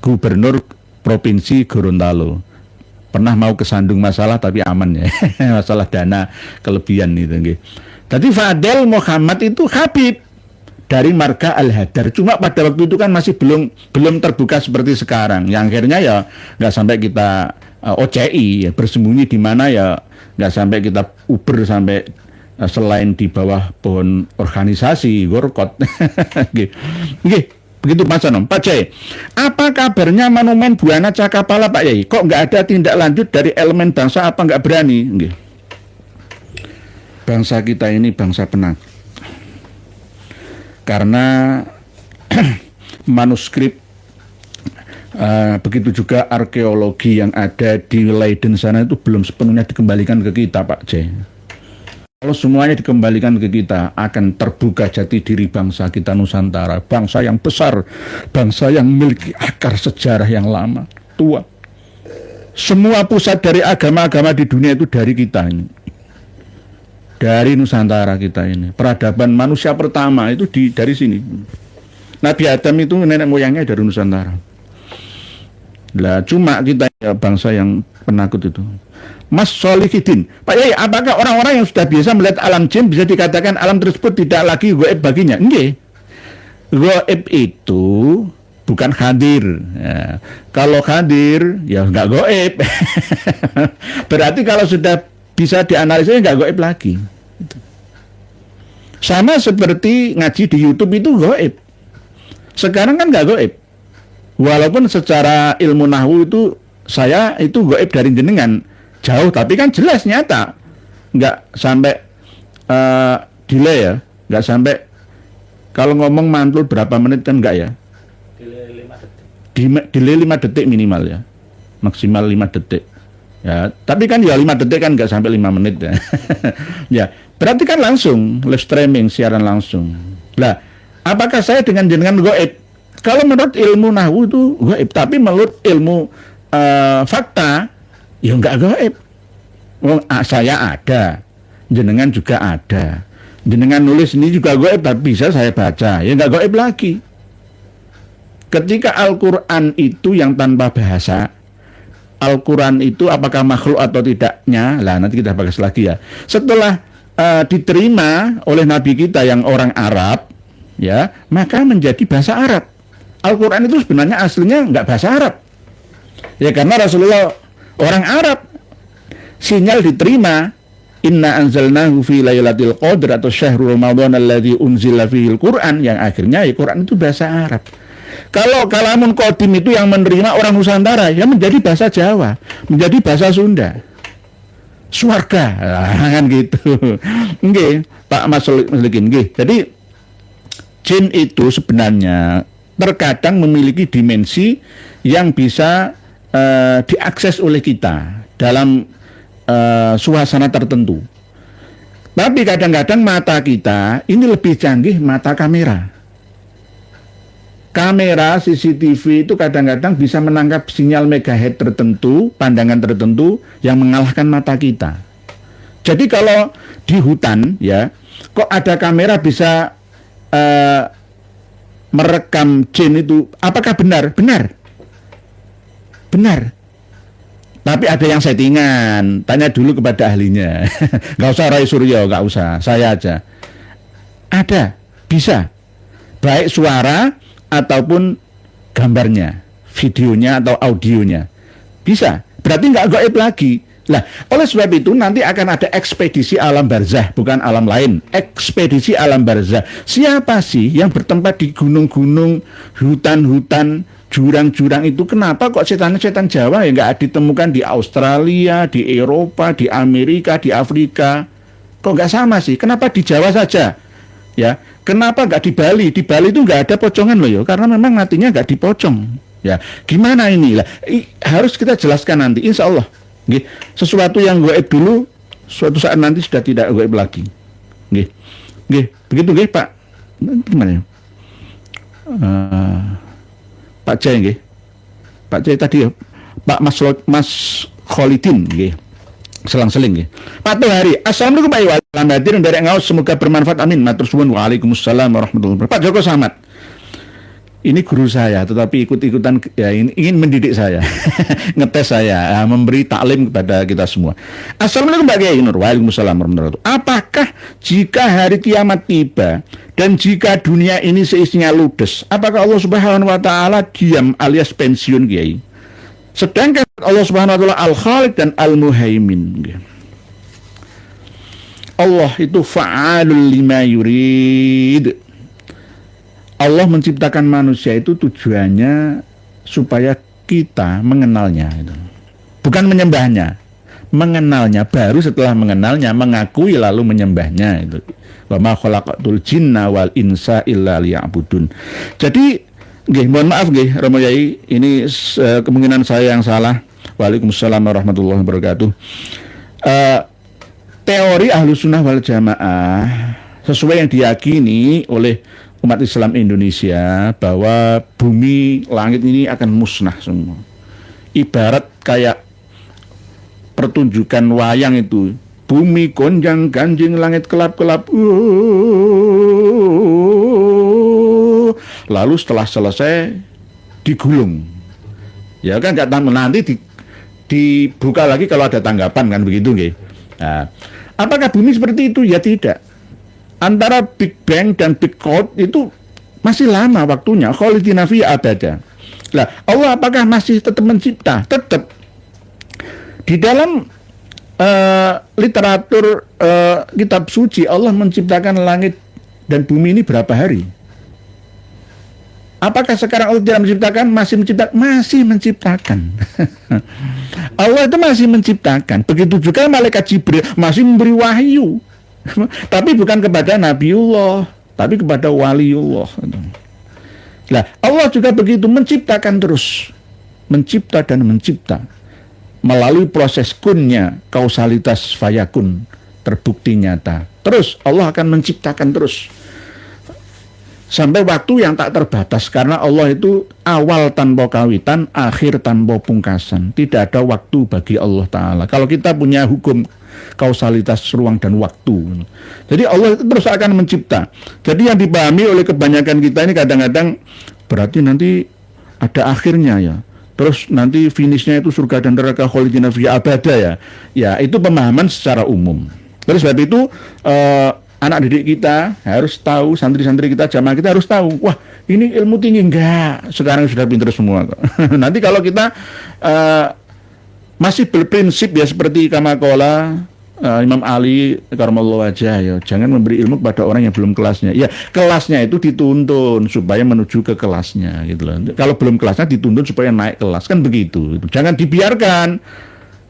Gubernur Provinsi Gorontalo. Pernah mau kesandung masalah tapi aman ya. Masalah dana kelebihan itu nggih. Tadi Fadil Muhammad itu Habib dari marga Al-Haddar. Cuma pada waktu itu kan masih belum terbuka seperti sekarang. Yang akhirnya ya nggak sampai kita OCI ya, bersembunyi di mana ya nggak sampai kita uber sampai selain di bawah pohon organisasi gorkot. Nggih. Begitu Mas Anom. Pak Jai, apa kabarnya monumen Buana Cakapala Pak Yai? Kok nggak ada tindak lanjut dari elemen bangsa, apa nggak berani? Nggih. Bangsa kita ini bangsa penakut. Karena manuskrip, begitu juga arkeologi yang ada di Leiden sana itu belum sepenuhnya dikembalikan ke kita Pak Jai. Kalau semuanya dikembalikan ke kita, akan terbuka jati diri bangsa kita Nusantara. Bangsa yang besar, bangsa yang memiliki akar sejarah yang lama, tua. Semua pusat dari agama-agama di dunia itu dari kita ini. Dari Nusantara kita ini. Peradaban manusia pertama itu dari sini. Nabi Adam itu nenek moyangnya dari Nusantara. Lah cuma kita ya, bangsa yang penakut itu. Mas Solihin, Pak Yai, apakah orang-orang yang sudah biasa melihat alam jin bisa dikatakan alam tersebut tidak lagi gaib baginya? Nggih. Gaib itu bukan hadir. Ya. Kalau hadir, ya nggak gaib. Berarti kalau sudah bisa dianalisis nggak gaib lagi. Sama seperti ngaji di YouTube itu gaib. Sekarang kan nggak gaib. Walaupun secara ilmu nahwu itu saya itu gaib dari jenengan. Jauh, tapi kan jelas nyata, nggak sampai delay ya, nggak sampai kalau ngomong mantul berapa menit kan nggak ya, delay 5 detik minimal ya, maksimal 5 detik ya, tapi kan ya 5 detik kan nggak sampai 5 menit ya. Ya berarti kan langsung live streaming, siaran langsung. Lah apakah saya dengan gaib? Kalau menurut ilmu nahwu itu gaib, tapi menurut ilmu fakta ya nggak gaib. Saya ada, jenengan juga ada. Jenengan nulis ini juga gaib, tapi bisa saya baca. Ya nggak gaib lagi. Ketika Al-Quran itu yang tanpa bahasa, Al-Quran itu apakah makhluk atau tidaknya, lah nanti kita bahas lagi ya. Setelah diterima oleh Nabi kita yang orang Arab, ya maka menjadi bahasa Arab. Al-Quran itu sebenarnya aslinya nggak bahasa Arab. Ya karena Rasulullah orang Arab, sinyal diterima, Inna anzalnahu fi lailatul qadr atau syahrul ramadan alladzi unzila fihil Qur'an, yang akhirnya ya Quran itu bahasa Arab. Kalau kalamun qadim itu yang menerima orang Nusantara, ya menjadi bahasa Jawa, menjadi bahasa Sunda. Swarga, kan gitu. Nggih, Pak Mas Likin nggih. Jadi jin itu sebenarnya terkadang memiliki dimensi yang bisa diakses oleh kita dalam suasana tertentu. Tapi kadang-kadang mata kita ini lebih canggih mata kamera. Kamera CCTV itu kadang-kadang bisa menangkap sinyal megahertz tertentu, pandangan tertentu yang mengalahkan mata kita. Jadi kalau di hutan ya, kok ada kamera bisa merekam jin itu, apakah benar? Benar. Benar. Tapi ada yang settingan. Tanya dulu kepada ahlinya. Nggak usah Roy Suryo, nggak usah. Saya aja. Ada, bisa. Baik suara ataupun gambarnya, videonya atau audionya. Bisa. Berarti nggak gaib lagi. Lah, oleh sebab itu nanti akan ada ekspedisi alam barzah, bukan alam lain. Ekspedisi alam barzah. Siapa sih yang bertempat di gunung-gunung, hutan-hutan, jurang-jurang itu? Kenapa kok setan-setan Jawa ya nggak ditemukan di Australia, di Eropa, di Amerika, di Afrika? Kok nggak sama sih? Kenapa di Jawa saja? Ya, kenapa nggak di Bali? Di Bali itu nggak ada pocongan loh ya, karena memang nantinya nggak dipocong. Ya, gimana ini lah? Harus kita jelaskan nanti, insya Allah. Nggih, sesuatu yang gaib dulu, suatu saat nanti sudah tidak gaib lagi. Nggih, nggih, begitu nggih Pak. Gimana ya? Pak Jai nggih. Pak Jai tadi ya, Pak Mas Kholidin nggih. Selang-seling nggih. Pak Tuhari, assalamualaikum Pak Iwan. Hadirin dari ngaos, semoga bermanfaat, amin. Matur suwun. Waalaikumsalam warahmatullahi wabarakatuh. Pak Joko Samad. Ini guru saya, tetapi ikut-ikutan ya, ingin mendidik saya, ngetes saya, memberi taklim kepada kita semua. Assalamualaikum Pak Kiai Nur. Waalaikumsalam warahmatullahi wabarakatuh. Apakah jika hari kiamat tiba dan jika dunia ini seisinya ludes, apakah Allah Subhanahu wa taala diam alias pensiun, Kiai? Sedangkan Allah Subhanahu wa taala Al-Khaliq dan Al-Muhaimin. Allah itu fa'alul lima yurid. Allah menciptakan manusia itu tujuannya supaya kita mengenalnya itu. Bukan menyembahnya, mengenalnya. Baru setelah mengenalnya, mengakui lalu menyembahnya itu. Wa ma khalaqatul jinna wal insa illa liya'budun. Jadi nggih, mohon maaf nggih Romo Yai, ini kemungkinan saya yang salah. Waalaikumsalam warahmatullahi wabarakatuh. Teori Ahlussunnah wal Jamaah sesuai yang diyakini oleh umat Islam Indonesia bahwa bumi langit ini akan musnah semua. Ibarat kayak pertunjukan wayang itu, bumi gonjang ganjing, langit kelap-kelap. Lalu setelah selesai digulung. Ya kan nggak tahu, nanti dibuka lagi kalau ada tanggapan, kan begitu nggih. Nah, apakah bumi seperti itu? Ya tidak. Antara Big Bang dan Big Crowd itu masih lama waktunya. Khalidina fi abada. Lah, Allah apakah masih tetap mencipta? Tetap. Di dalam literatur kitab suci, Allah menciptakan langit dan bumi ini berapa hari? Apakah sekarang Allah tidak menciptakan? Masih menciptakan? Masih menciptakan. Allah itu masih menciptakan. Begitu juga malaikat Jibril masih memberi wahyu. Tapi bukan kepada Nabiullah, tapi kepada waliullah. Nah, Allah juga begitu, menciptakan terus, mencipta dan mencipta melalui proses kunnya, kausalitas fayakun terbukti nyata. Terus Allah akan menciptakan terus sampai waktu yang tak terbatas, karena Allah itu awal tanpa kawitan, akhir tanpa pungkasan. Tidak ada waktu bagi Allah Ta'ala. Kalau kita punya hukum kausalitas ruang dan waktu, jadi Allah itu terus akan mencipta. Jadi yang dipahami oleh kebanyakan kita ini kadang-kadang berarti nanti ada akhirnya ya, terus nanti finishnya itu surga dan neraka khalidina fiha abada ya. Ya, itu pemahaman secara umum. Terus sebab itu anak didik kita harus tahu, santri-santri kita, jamaah kita harus tahu, wah ini ilmu tinggi, enggak, sekarang sudah pintar semua kok. Nanti kalau kita masih berprinsip ya seperti kamakola Imam Ali karamallahu wajhah ya, jangan memberi ilmu kepada orang yang belum kelasnya. Ya, kelasnya itu dituntun supaya menuju ke kelasnya gitu loh. Kalau belum kelasnya dituntun supaya naik kelas, kan begitu. Jangan dibiarkan.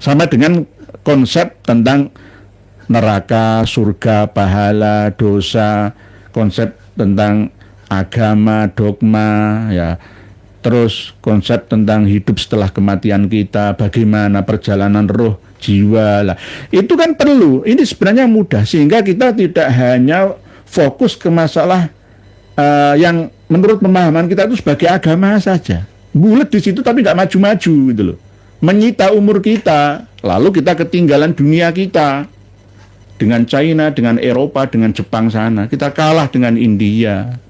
Sama dengan konsep tentang neraka, surga, pahala, dosa, konsep tentang agama, dogma, ya. Terus konsep tentang hidup setelah kematian kita, bagaimana perjalanan roh, jiwa lah. Itu kan perlu. Ini sebenarnya mudah sehingga kita tidak hanya fokus ke masalah yang menurut pemahaman kita itu sebagai agama saja. Bulet di situ tapi nggak maju-maju gitu loh. Menyita umur kita, lalu kita ketinggalan dunia kita. Dengan China, dengan Eropa, dengan Jepang sana, kita kalah dengan India.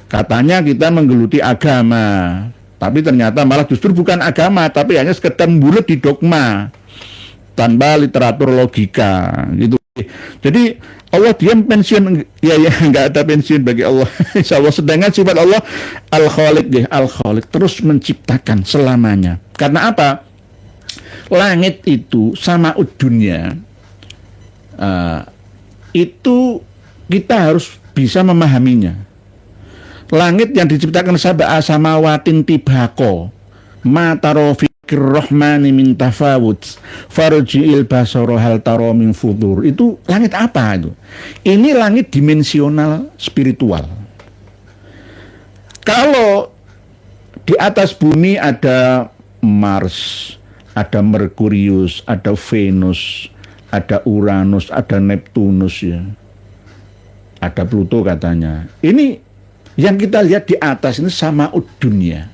Katanya kita menggeluti agama, tapi ternyata malah justru bukan agama, tapi hanya sekedar bulet di dogma tanpa literatur logika gitu. Jadi Allah diam pensiun, ya nggak ada pensiun bagi Allah. Insya Allah. Sedangkan sifat Allah Al-Khaliq, Al-Khaliq terus menciptakan selamanya. Karena apa? Langit itu sama dunia, itu kita harus bisa memahaminya. Langit yang diciptakan sab'a samawatin tibaqo mataro fikir rahmani min tafawut farji'il basara hal taro min futur. Itu langit apa itu? Ini langit dimensional spiritual. Kalau di atas bumi ada Mars, ada Merkurius, ada Venus, ada Uranus, ada Neptunus ya. Ada Pluto katanya. Ini yang kita lihat di atas ini sama dunia.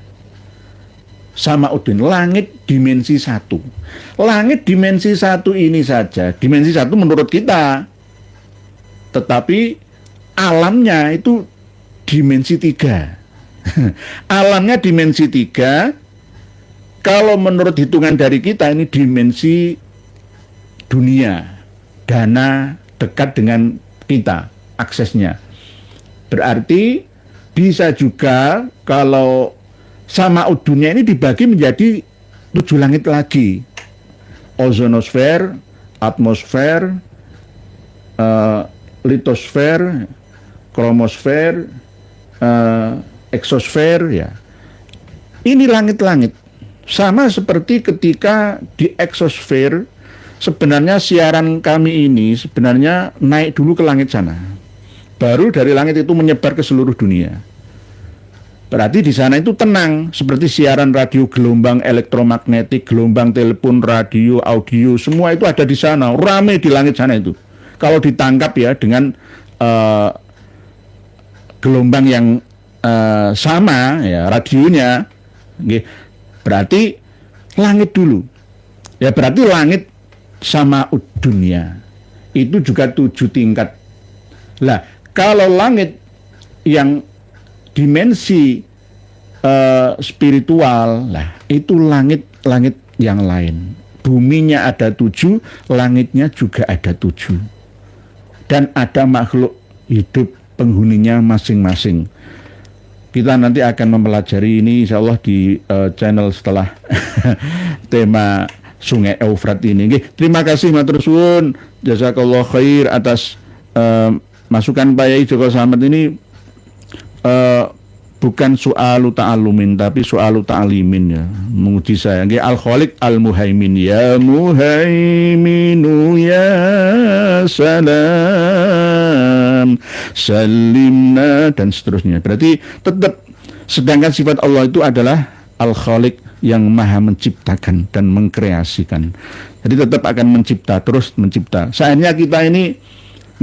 Sama dunia. Langit dimensi satu. Langit dimensi satu ini saja. Dimensi satu menurut kita. Tetapi alamnya itu dimensi tiga. Alamnya dimensi tiga. Kalau menurut hitungan dari kita ini dimensi dunia. Dana dekat dengan kita. Aksesnya. Berarti bisa juga kalau sama dunia ini dibagi menjadi 7 langit lagi. Ozonosfer, atmosfer, litosfer, kromosfer, eksosfer ya. Ini langit-langit. Sama seperti ketika di eksosfer, sebenarnya siaran kami ini sebenarnya naik dulu ke langit sana. Baru dari langit itu menyebar ke seluruh dunia. Berarti di sana itu tenang, seperti siaran radio, gelombang elektromagnetik, gelombang telepon, radio, audio, semua itu ada di sana, ramai di langit sana itu. Kalau ditangkap ya dengan gelombang yang sama ya radionya, berarti langit dulu. Ya berarti langit sama dunia. Itu juga 7 tingkat. Lah, kalau langit yang dimensi spiritual, lah itu langit-langit yang lain. Buminya ada 7, langitnya juga ada 7. Dan ada makhluk hidup penghuninya masing-masing. Kita nanti akan mempelajari ini insya Allah di channel setelah tema Sungai Eufrat ini. Terima kasih matur suwun, jazakallah khair atas masukan Pak Yai Joko Slamet ini. Bukan soalu ta'alumin tapi soalu ta'alimin ya, menguji saya. Al-Khaliq Al-Muhaimin, ya Muhaiminu ya salam salimna dan seterusnya. Berarti tetap, sedangkan sifat Allah itu adalah Al-Khaliq yang maha menciptakan dan mengkreasikan. Jadi tetap akan mencipta, terus mencipta. Sayangnya kita ini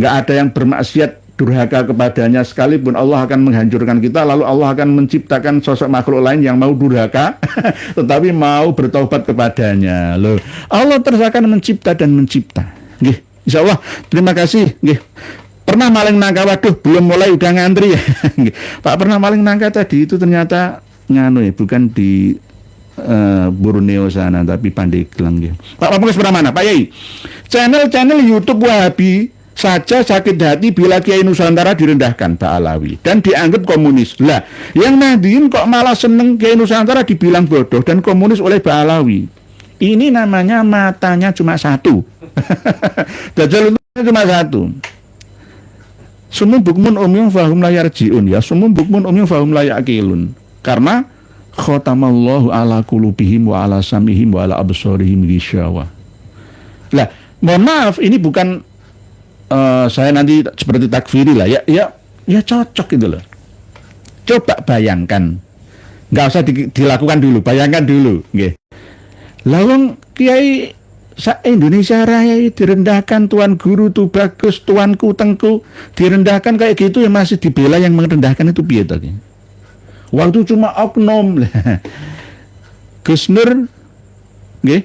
nggak ada yang bermaksiat durhaka kepadanya, sekalipun Allah akan menghancurkan kita, lalu Allah akan menciptakan sosok makhluk lain yang mau durhaka tetapi mau bertaubat kepadanya. Loh, Allah terus akan mencipta dan mencipta. Nggih, insyaallah. Terima kasih. Nggih. Pernah maling nangka, waduh belum mulai udah ngantri ya. Pak, pernah maling nangka tadi itu ternyata nganu ya, bukan di Borneo sana tapi Pandeglang ya. Pak Pamungkas mana Pak Yai? Channel YouTube Wahabi saja sakit hati bila Kiai Nusantara direndahkan Pak Alawi dan dianggap komunis. Lah, yang Nahdien kok malah seneng Kiai Nusantara dibilang bodoh dan komunis oleh Pak Alawi. Ini namanya matanya cuma satu. Dajjal itu cuma satu. Sumum bukmun umyun fahum la yarji'un ya. Sumum bukmun umyun fahum la yaqilun. Karena khatamallahu ala qulubihim wa ala samihim wa ala absarihim gisyawa. Lah, mohon maaf ini bukan saya nanti seperti takfiri lah ya cocok gitu loh. Coba bayangkan. Nggak usah dilakukan dulu, bayangkan dulu, nggih. Lawang Kiai Indonesia Raya direndahkan, Tuan Guru tuh bagus, tuanku tengku direndahkan kayak gitu ya masih dibela, yang merendahkan itu piye to? Waktu cuma oknum lah. Gus Nur nggih,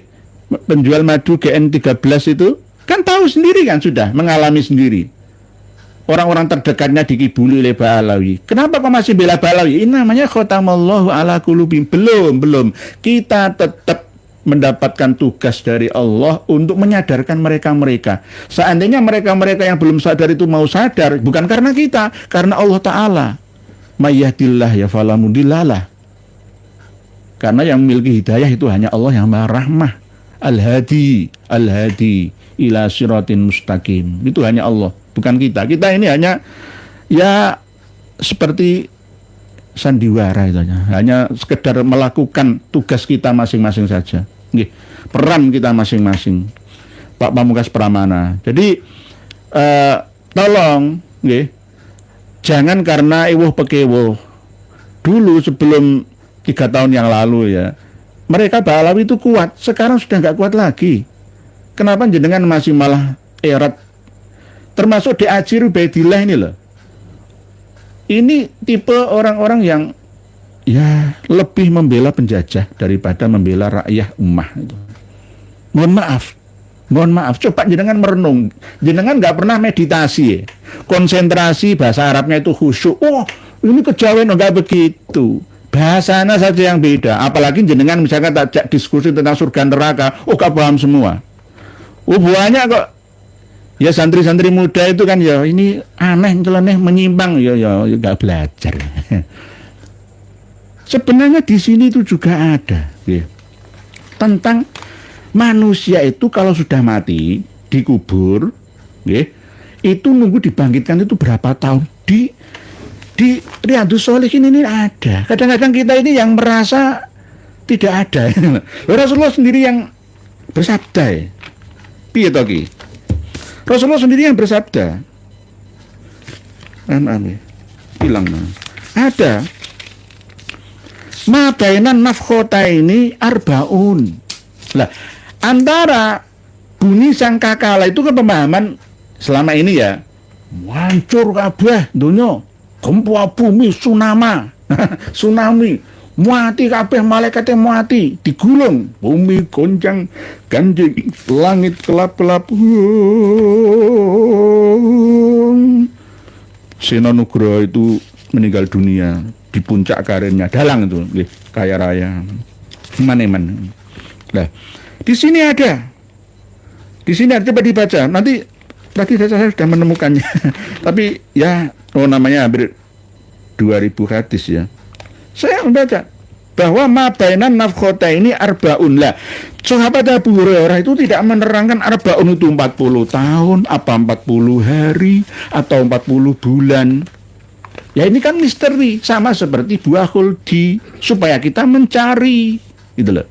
penjual madu GN13 itu kan tahu sendiri kan, sudah mengalami sendiri. Orang-orang terdekatnya dikibuli oleh Ba'alawi. Kenapa kok masih bela Ba'alawi? Ini namanya khotamallahu ala qulubihim. Belum. Kita tetap mendapatkan tugas dari Allah untuk menyadarkan mereka-mereka. Seandainya mereka-mereka yang belum sadar itu mau sadar, bukan karena kita, karena Allah Ta'ala. Mayyahdillah ya falamudillalah. Karena yang memiliki hidayah itu hanya Allah yang Maha Rahmah. Al-Hadi ila siratin mustaqim. Itu hanya Allah, bukan kita. Kita ini hanya ya seperti sandiwara itu hanya sekedar melakukan tugas kita masing-masing saja. Nggih, peran kita masing-masing. Pak Pamungkas Pramana. Jadi tolong nggih, jangan karena ewuh pekewuh. Dulu sebelum 3 tahun yang lalu ya, mereka Ba'alawi itu kuat, sekarang sudah nggak kuat lagi. Kenapa jenengan masih malah erat? Termasuk di Ajir Ubaidillah ini loh. Ini tipe orang-orang yang ya lebih membela penjajah daripada membela rakyat ummah itu. Mohon maaf, coba jenengan merenung. Jenengan nggak pernah meditasi, konsentrasi bahasa Arabnya itu khusyuk. Oh, ini kejawen enggak begitu. Bahasanya saja yang beda. Apalagi jenengan misalkan tajak diskusi tentang surga neraka, oh gak paham semua. Oh banyak kok. Ya santri-santri muda itu kan ya ini aneh, nyeleneh, menyimpang, ya gak belajar. Sebenarnya di sini itu juga ada ya, tentang manusia itu kalau sudah mati dikubur, ya, itu nunggu dibangkitkan itu berapa tahun. Di Riyadhus Shalihin ini ada. Kadang-kadang kita ini yang merasa tidak ada. Rasulullah sendiri yang bersabda ya. Piye to ki? Rasulullah sendiri yang bersabda. Hilang. Ada. Ma bainan nafkhota ini arbaun. Lah, antara bunyi sangkakala itu kan pemahaman selama ini ya. Hancur kabeh donya. Gempa bumi, tsunami, mati kabeh, malaikatnya mati, digulung, bumi goncang, ganjing, langit kelap-kelap. Sena Nugroho itu meninggal dunia di puncak karirnya, dalang itu, kaya raya, man. Nah, di sini ada, coba dibaca. Nanti tadi saya sudah menemukannya, tapi ya. Oh namanya hampir 2000 hadis ya. Saya membaca bahwa mabainan nafkhota ini arbaun lah. Sahabat Abu Hurairah itu tidak menerangkan arbaun itu 40 tahun, apa 40 hari, atau 40 bulan. Ya ini kan misteri, sama seperti buah khuldi, supaya kita mencari, gitu loh.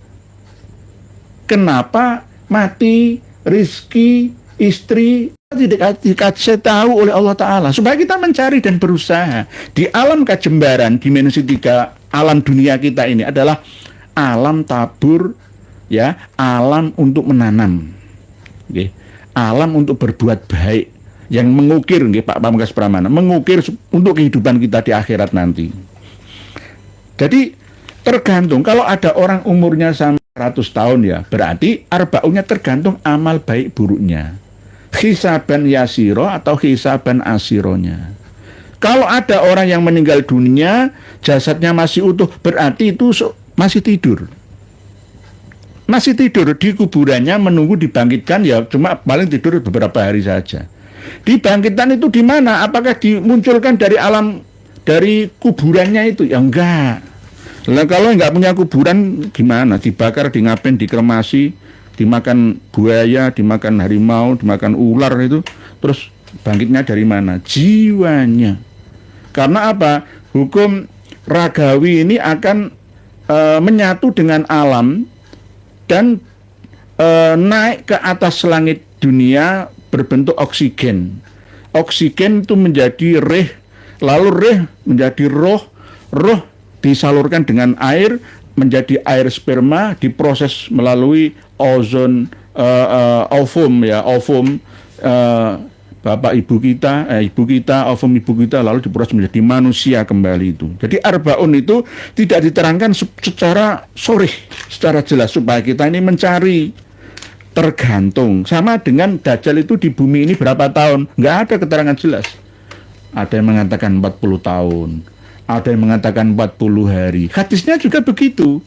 Kenapa mati, rizki, istri tidak dikasih tahu oleh Allah Ta'ala, supaya kita mencari dan berusaha. Di alam kajembaran, dimensi 3 alam dunia kita ini adalah alam tabur, ya, alam untuk menanam, okay. Alam untuk berbuat baik, yang mengukir, okay, Pak Pamungkas Pramana, mengukir untuk kehidupan kita di akhirat nanti. Jadi tergantung, kalau ada orang umurnya sampai 100 tahun ya, berarti arba'unnya tergantung amal baik buruknya. Hisaban yasiro atau hisaban asironya. Kalau ada orang yang meninggal dunia, jasadnya masih utuh, berarti itu masih tidur. Masih tidur di kuburannya menunggu dibangkitkan, ya cuma paling tidur beberapa hari saja. Dibangkitkan itu di mana? Apakah dimunculkan dari alam, dari kuburannya itu? Ya enggak. Lah kalau nggak punya kuburan gimana? Dibakar, di ngapain, dikremasi, dimakan buaya, dimakan harimau, dimakan ular itu, terus bangkitnya dari mana? Jiwanya. Karena apa? Hukum ragawi ini akan menyatu dengan alam dan naik ke atas langit dunia berbentuk oksigen. Oksigen itu menjadi reh, lalu reh menjadi roh, roh disalurkan dengan air menjadi air sperma, diproses melalui ozon ovum ya, ovum bapak ibu kita, ovum ibu kita, lalu diproses menjadi manusia kembali itu. Jadi arbaun itu tidak diterangkan secara sorih, secara jelas supaya kita ini mencari, tergantung. Sama dengan Dajjal itu di bumi ini berapa tahun, nggak ada keterangan jelas. Ada yang mengatakan 40 tahun, ada yang mengatakan 40 hari. Hadisnya juga begitu.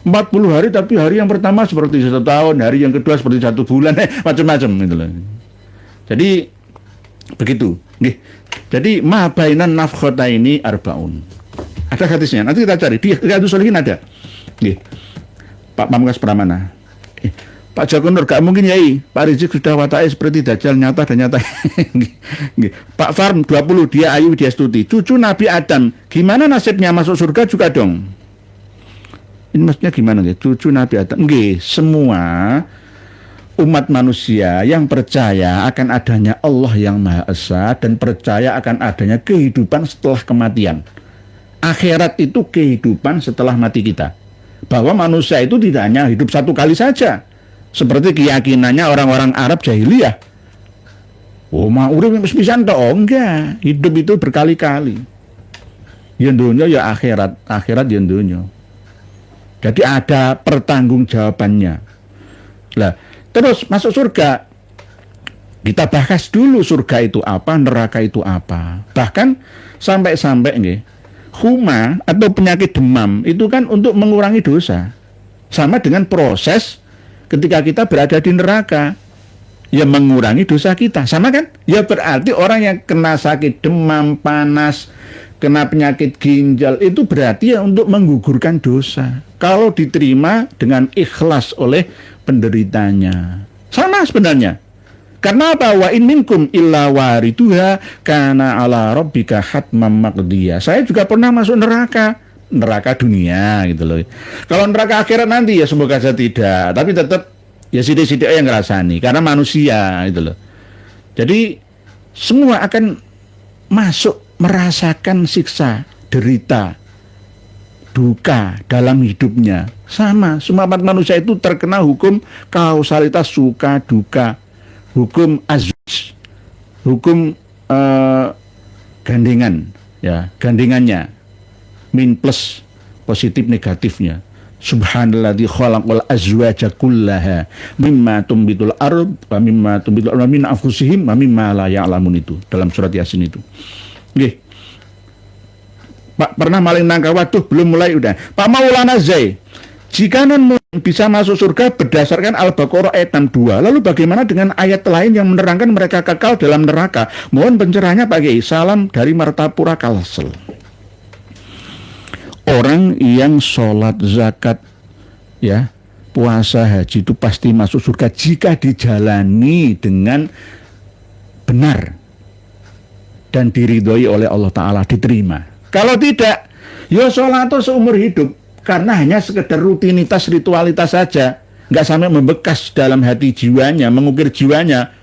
40 hari, tapi hari yang pertama seperti 1 tahun, hari yang kedua seperti 1 bulan, macam-macam gitu loh. Jadi begitu. Jadi ma bainan nafkhata ini arbaun. Ada hadisnya. Nanti kita cari di Riyadhus Shalihin ada. Pak Pamungkas Pramana. Pak Joko Nur gak mungkin yai. Pak Rizik sudah watai seperti Dajjal, nyata dan nyata. Pak Farm 20, dia ayu, dia stuti. Cucu Nabi Adam, gimana nasibnya, masuk surga juga dong? Ini maksudnya gimana ya? Cucu Nabi Adam. Semua umat manusia yang percaya akan adanya Allah yang Maha Esa dan percaya akan adanya kehidupan setelah kematian. Akhirat itu kehidupan setelah mati kita. Bahwa manusia itu tidak hanya hidup 1 kali saja. Seperti keyakinannya orang-orang Arab jahiliyah. Oh, mau urip pisan tok, enggak. Hidup itu berkali-kali. Ya dunya ya akhirat, akhirat ya dunya. Jadi ada pertanggungjawabannya. Lah, terus masuk surga. Kita bahas dulu surga itu apa, neraka itu apa. Bahkan sampai-sampai nggih, huma atau penyakit demam itu kan untuk mengurangi dosa. Sama dengan proses ketika kita berada di neraka, ya mengurangi dosa kita, sama kan? Ya berarti orang yang kena sakit demam, panas, kena penyakit ginjal, itu berarti ya untuk menggugurkan dosa. Kalau diterima dengan ikhlas oleh penderitanya. Sama sebenarnya. Karena apa? Wa in minkum illa wariduha kana ala rabbika hatmam maqdiya. Saya juga pernah masuk neraka. Neraka dunia gitu loh. Kalau neraka akhirat nanti ya semoga saja tidak, tapi tetap ya sidik-sidik yang ngerasani karena manusia gitu loh. Jadi semua akan masuk merasakan siksa, derita, duka dalam hidupnya. Sama, semua umat manusia itu terkena hukum kausalitas suka duka, hukum azwaj, hukum gandengan, ya gandengannya. Min plus positif negatifnya. Subhanalladzi khalaqal azwaja kullaha mimma tumbitul ard wa mimma tumbitul ard wa min anfusihim wa mimma la ya'lamun, itu dalam surat Yasin itu. Nggih. Pak pernah maling nangka, waduh belum mulai udah. Pak Maulana Zai, jika non bisa masuk surga berdasarkan Al-Baqarah ayat 62, lalu bagaimana dengan ayat lain yang menerangkan mereka kekal dalam neraka? Mohon pencerahannya Pak Kiai. Salam dari Martapura Kalsel. Orang yang sholat, zakat, ya, puasa, haji itu pasti masuk surga jika dijalani dengan benar dan diridhoi oleh Allah Ta'ala, diterima. Kalau tidak, ya sholat itu seumur hidup karena hanya sekedar rutinitas, ritualitas saja, nggak sampai membekas dalam hati jiwanya, mengukir jiwanya.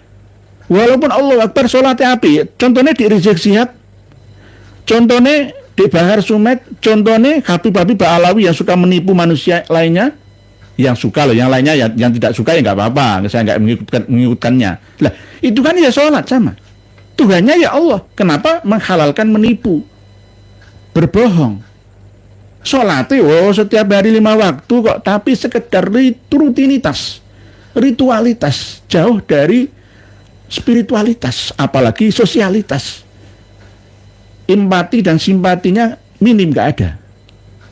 Walaupun Allah Akbar sholatnya api, contohnya di Rizik Syihab, contohnya di Bahar Sumet, contohnya Habib-Habib Ba'alawi yang suka menipu manusia lainnya, yang suka loh, yang lainnya yang tidak suka ya nggak apa-apa, saya nggak mengikutkannya. Lah itu kan ya sholat sama, Tuhannya ya Allah, kenapa menghalalkan menipu, berbohong? Sholatnya setiap hari 5 waktu kok, tapi sekedar rutinitas, ritualitas, jauh dari spiritualitas, apalagi sosialitas. Empati dan simpatinya minim, gak ada.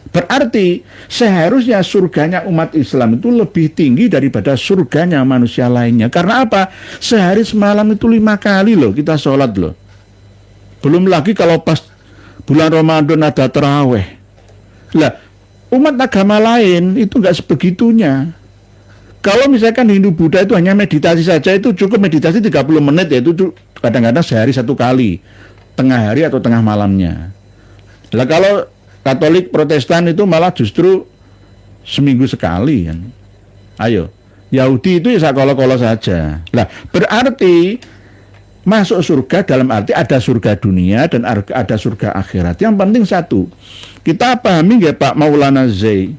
Berarti seharusnya surganya umat Islam itu lebih tinggi daripada surganya manusia lainnya. Karena apa? Sehari semalam itu 5 kali loh kita sholat loh. Belum lagi kalau pas bulan Ramadan ada taraweh. Lah Umat agama lain itu nggak sebegitunya. Kalau misalkan Hindu Buddha itu hanya meditasi saja, itu cukup meditasi 30 menit ya, itu kadang-kadang sehari 1 kali, tengah hari atau tengah malamnya. Lah kalau Katolik Protestan itu malah justru seminggu sekali kan. Ayo, Yahudi itu ya sakolo-kolo saja. Lah berarti masuk surga dalam arti ada surga dunia dan ada surga akhirat. Yang penting satu, kita pahami nggak Pak Maulana Zai,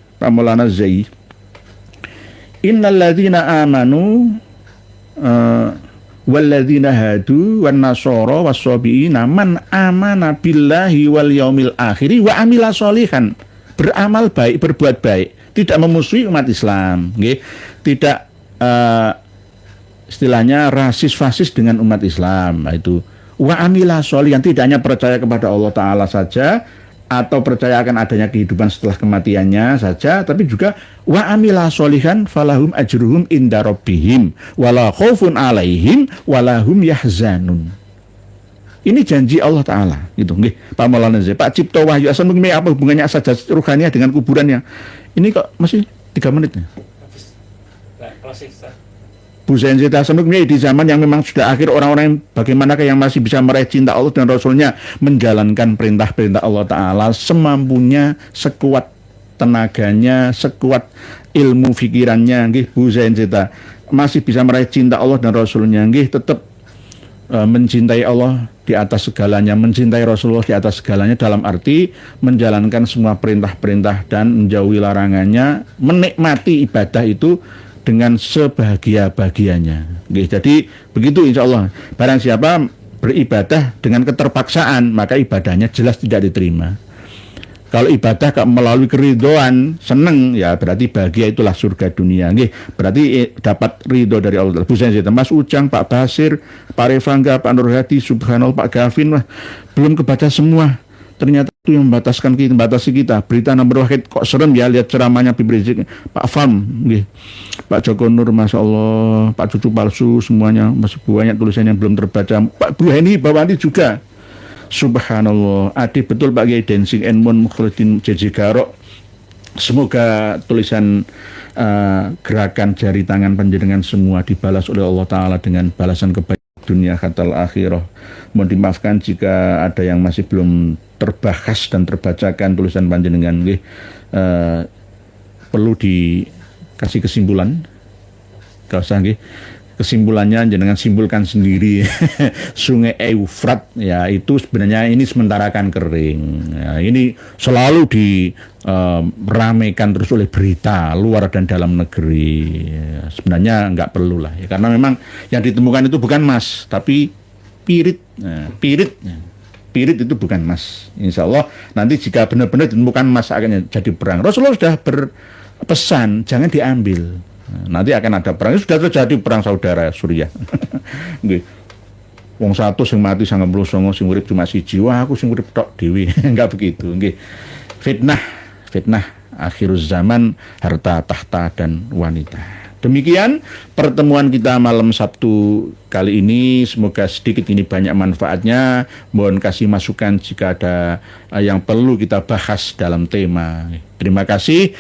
innalladzina amanu walladzina hadu wan nasara wassabiina man amana billahi wal yaumil akhiri wa amila sholihan, beramal baik, berbuat baik, tidak memusuhi umat Islam, nggih. Tidak istilahnya rasis fasis dengan umat Islam. Itu wa amila sholihan, tidak hanya percaya kepada Allah Ta'ala saja atau percaya akan adanya kehidupan setelah kematiannya saja, tapi juga wa amila sholihan falahum ajruhum inda rabbihim wala khaufun alaihim walahum yahzanun. Ini janji Allah Ta'ala gitu, nggih. Pak Maulana Zai, Pak Cipto Wahyu Asal apa hubungannya saja ruhaniah dengan kuburannya? Ini kok masih 3 menit ya? Bu Zainzita Asal di zaman yang memang sudah akhir, orang-orang yang bagaimanakah yang masih bisa meraih cinta Allah dan Rasulnya, menjalankan perintah-perintah Allah Ta'ala semampunya, sekuat tenaganya, sekuat ilmu fikirannya, nggih. Bu Zainzita masih bisa meraih cinta Allah dan Rasulnya, nggih, tetap mencintai Allah di atas segalanya, mencintai Rasulullah di atas segalanya, dalam arti menjalankan semua perintah-perintah dan menjauhi larangannya, menikmati ibadah itu dengan sebahagia-bahagianya. Jadi begitu insya Allah. Barang siapa beribadah dengan keterpaksaan, maka ibadahnya jelas tidak diterima. Kalau ibadah melalui keridhaan, seneng, ya berarti bahagia, itulah surga dunia. Berarti dapat ridho dari Allah. Bu Zainzita, Mas Ujang, Pak Basir, Pak Revangga, Pak Nur Hadi, Subhanallah, Pak Gavin, wah, belum kebaca semua. Ternyata itu yang membatasi kita. Berita nomor wahid, kok serem ya lihat ceramahnya Bibrizik, Pak Fam, Pak Joko Nur, Masya Allah, Pak Cucu Palsu, semuanya masih banyak tulisan yang belum terbaca. Pak Bu Heni Bawanti juga, Subhanallah. Adi betul Pak Kiai Dancing Enmon Mukhliddin JJ Garok. Semoga tulisan gerakan jari tangan panjenengan semua dibalas oleh Allah Ta'ala dengan balasan kebaikan dunia khatal akhirah. Mohon dimaafkan jika ada yang masih belum terbahas dan terbacakan tulisan panjenengan, perlu dikasih kesimpulan. Gak usah, kesimpulannya jenengan simpulkan sendiri. Sungai Eufrat ya itu sebenarnya ini sementara akan kering ya, ini selalu diramaikan terus oleh berita luar dan dalam negeri ya, sebenarnya nggak perlu lah ya, karena memang yang ditemukan itu bukan emas tapi pirit. Pirit itu bukan emas. Insya Allah nanti jika benar-benar ditemukan emas akan jadi perang. Rasulullah sudah berpesan jangan diambil. Nanti akan ada perang. Sudah terjadi perang saudara Suriah. Wong 100 sing mati 99 sing urip cuma siji. Wah, aku sing urip tok dhewe. Enggak begitu, nggih. Fitnah akhiruz zaman, harta tahta dan wanita. Demikian pertemuan kita malam Sabtu kali ini. Semoga sedikit ini banyak manfaatnya. Mohon kasih masukan jika ada yang perlu kita bahas dalam tema. Terima kasih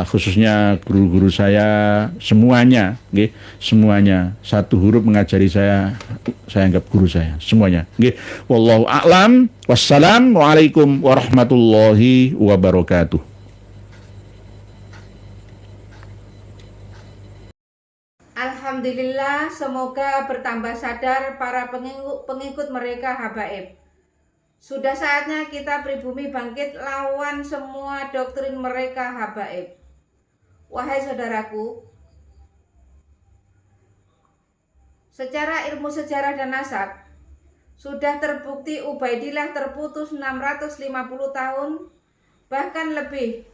khususnya guru-guru saya semuanya, semuanya satu huruf mengajari saya anggap guru saya semuanya. Wallahu a'lam. Wassalamualaikum warahmatullahi wabarakatuh. Alhamdulillah, semoga bertambah sadar para pengikut mereka habaib. Sudah saatnya kita pribumi bangkit lawan semua doktrin mereka habaib. Wahai saudaraku, secara ilmu sejarah dan nasab, sudah terbukti Ubaidillah terputus 650 tahun, bahkan lebih.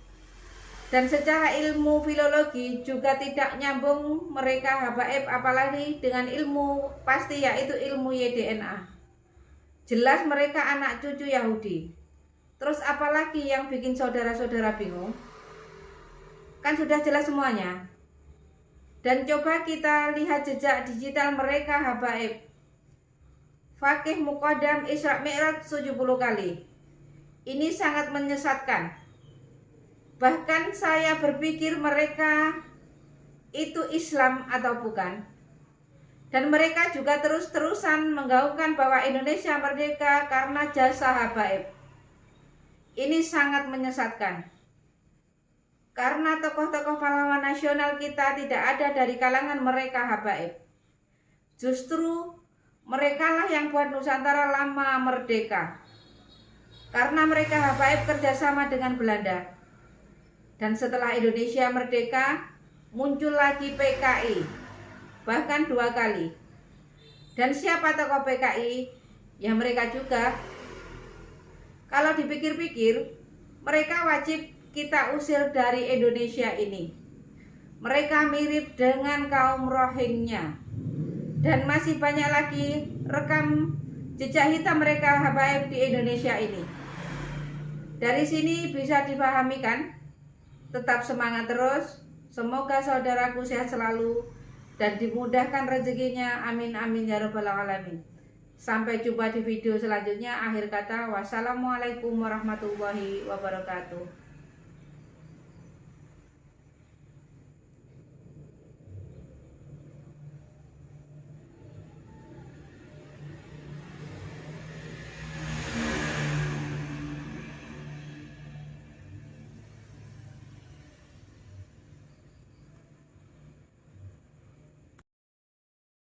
Dan secara ilmu filologi juga tidak nyambung mereka habaib, apalagi dengan ilmu pasti yaitu ilmu YDNA. Jelas mereka anak cucu Yahudi. Terus apalagi yang bikin saudara-saudara bingung? Kan sudah jelas semuanya. Dan coba kita lihat jejak digital mereka habaib. Fakih Muqaddam Isra Mi'raj 70 kali. Ini sangat menyesatkan. Bahkan saya berpikir mereka itu Islam atau bukan. Dan mereka juga terus-terusan menggaungkan bahwa Indonesia merdeka karena jasa habaib. Ini sangat menyesatkan. Karena tokoh-tokoh pahlawan nasional kita tidak ada dari kalangan mereka habaib. Justru merekalah yang buat Nusantara lama merdeka. Karena mereka habaib kerjasama dengan Belanda. Dan setelah Indonesia merdeka, muncul lagi PKI, bahkan 2 kali. Dan siapa tokoh PKI? Ya mereka juga. Kalau dipikir-pikir, mereka wajib kita usir dari Indonesia ini. Mereka mirip dengan kaum Rohingya. Dan masih banyak lagi rekam jejak hitam mereka habaib di Indonesia ini. Dari sini bisa dipahami kan? Tetap semangat terus. Semoga saudaraku sehat selalu dan dimudahkan rezekinya. Amin amin ya rabbal alamin. Sampai jumpa di video selanjutnya. Akhir kata, wassalamualaikum warahmatullahi wabarakatuh.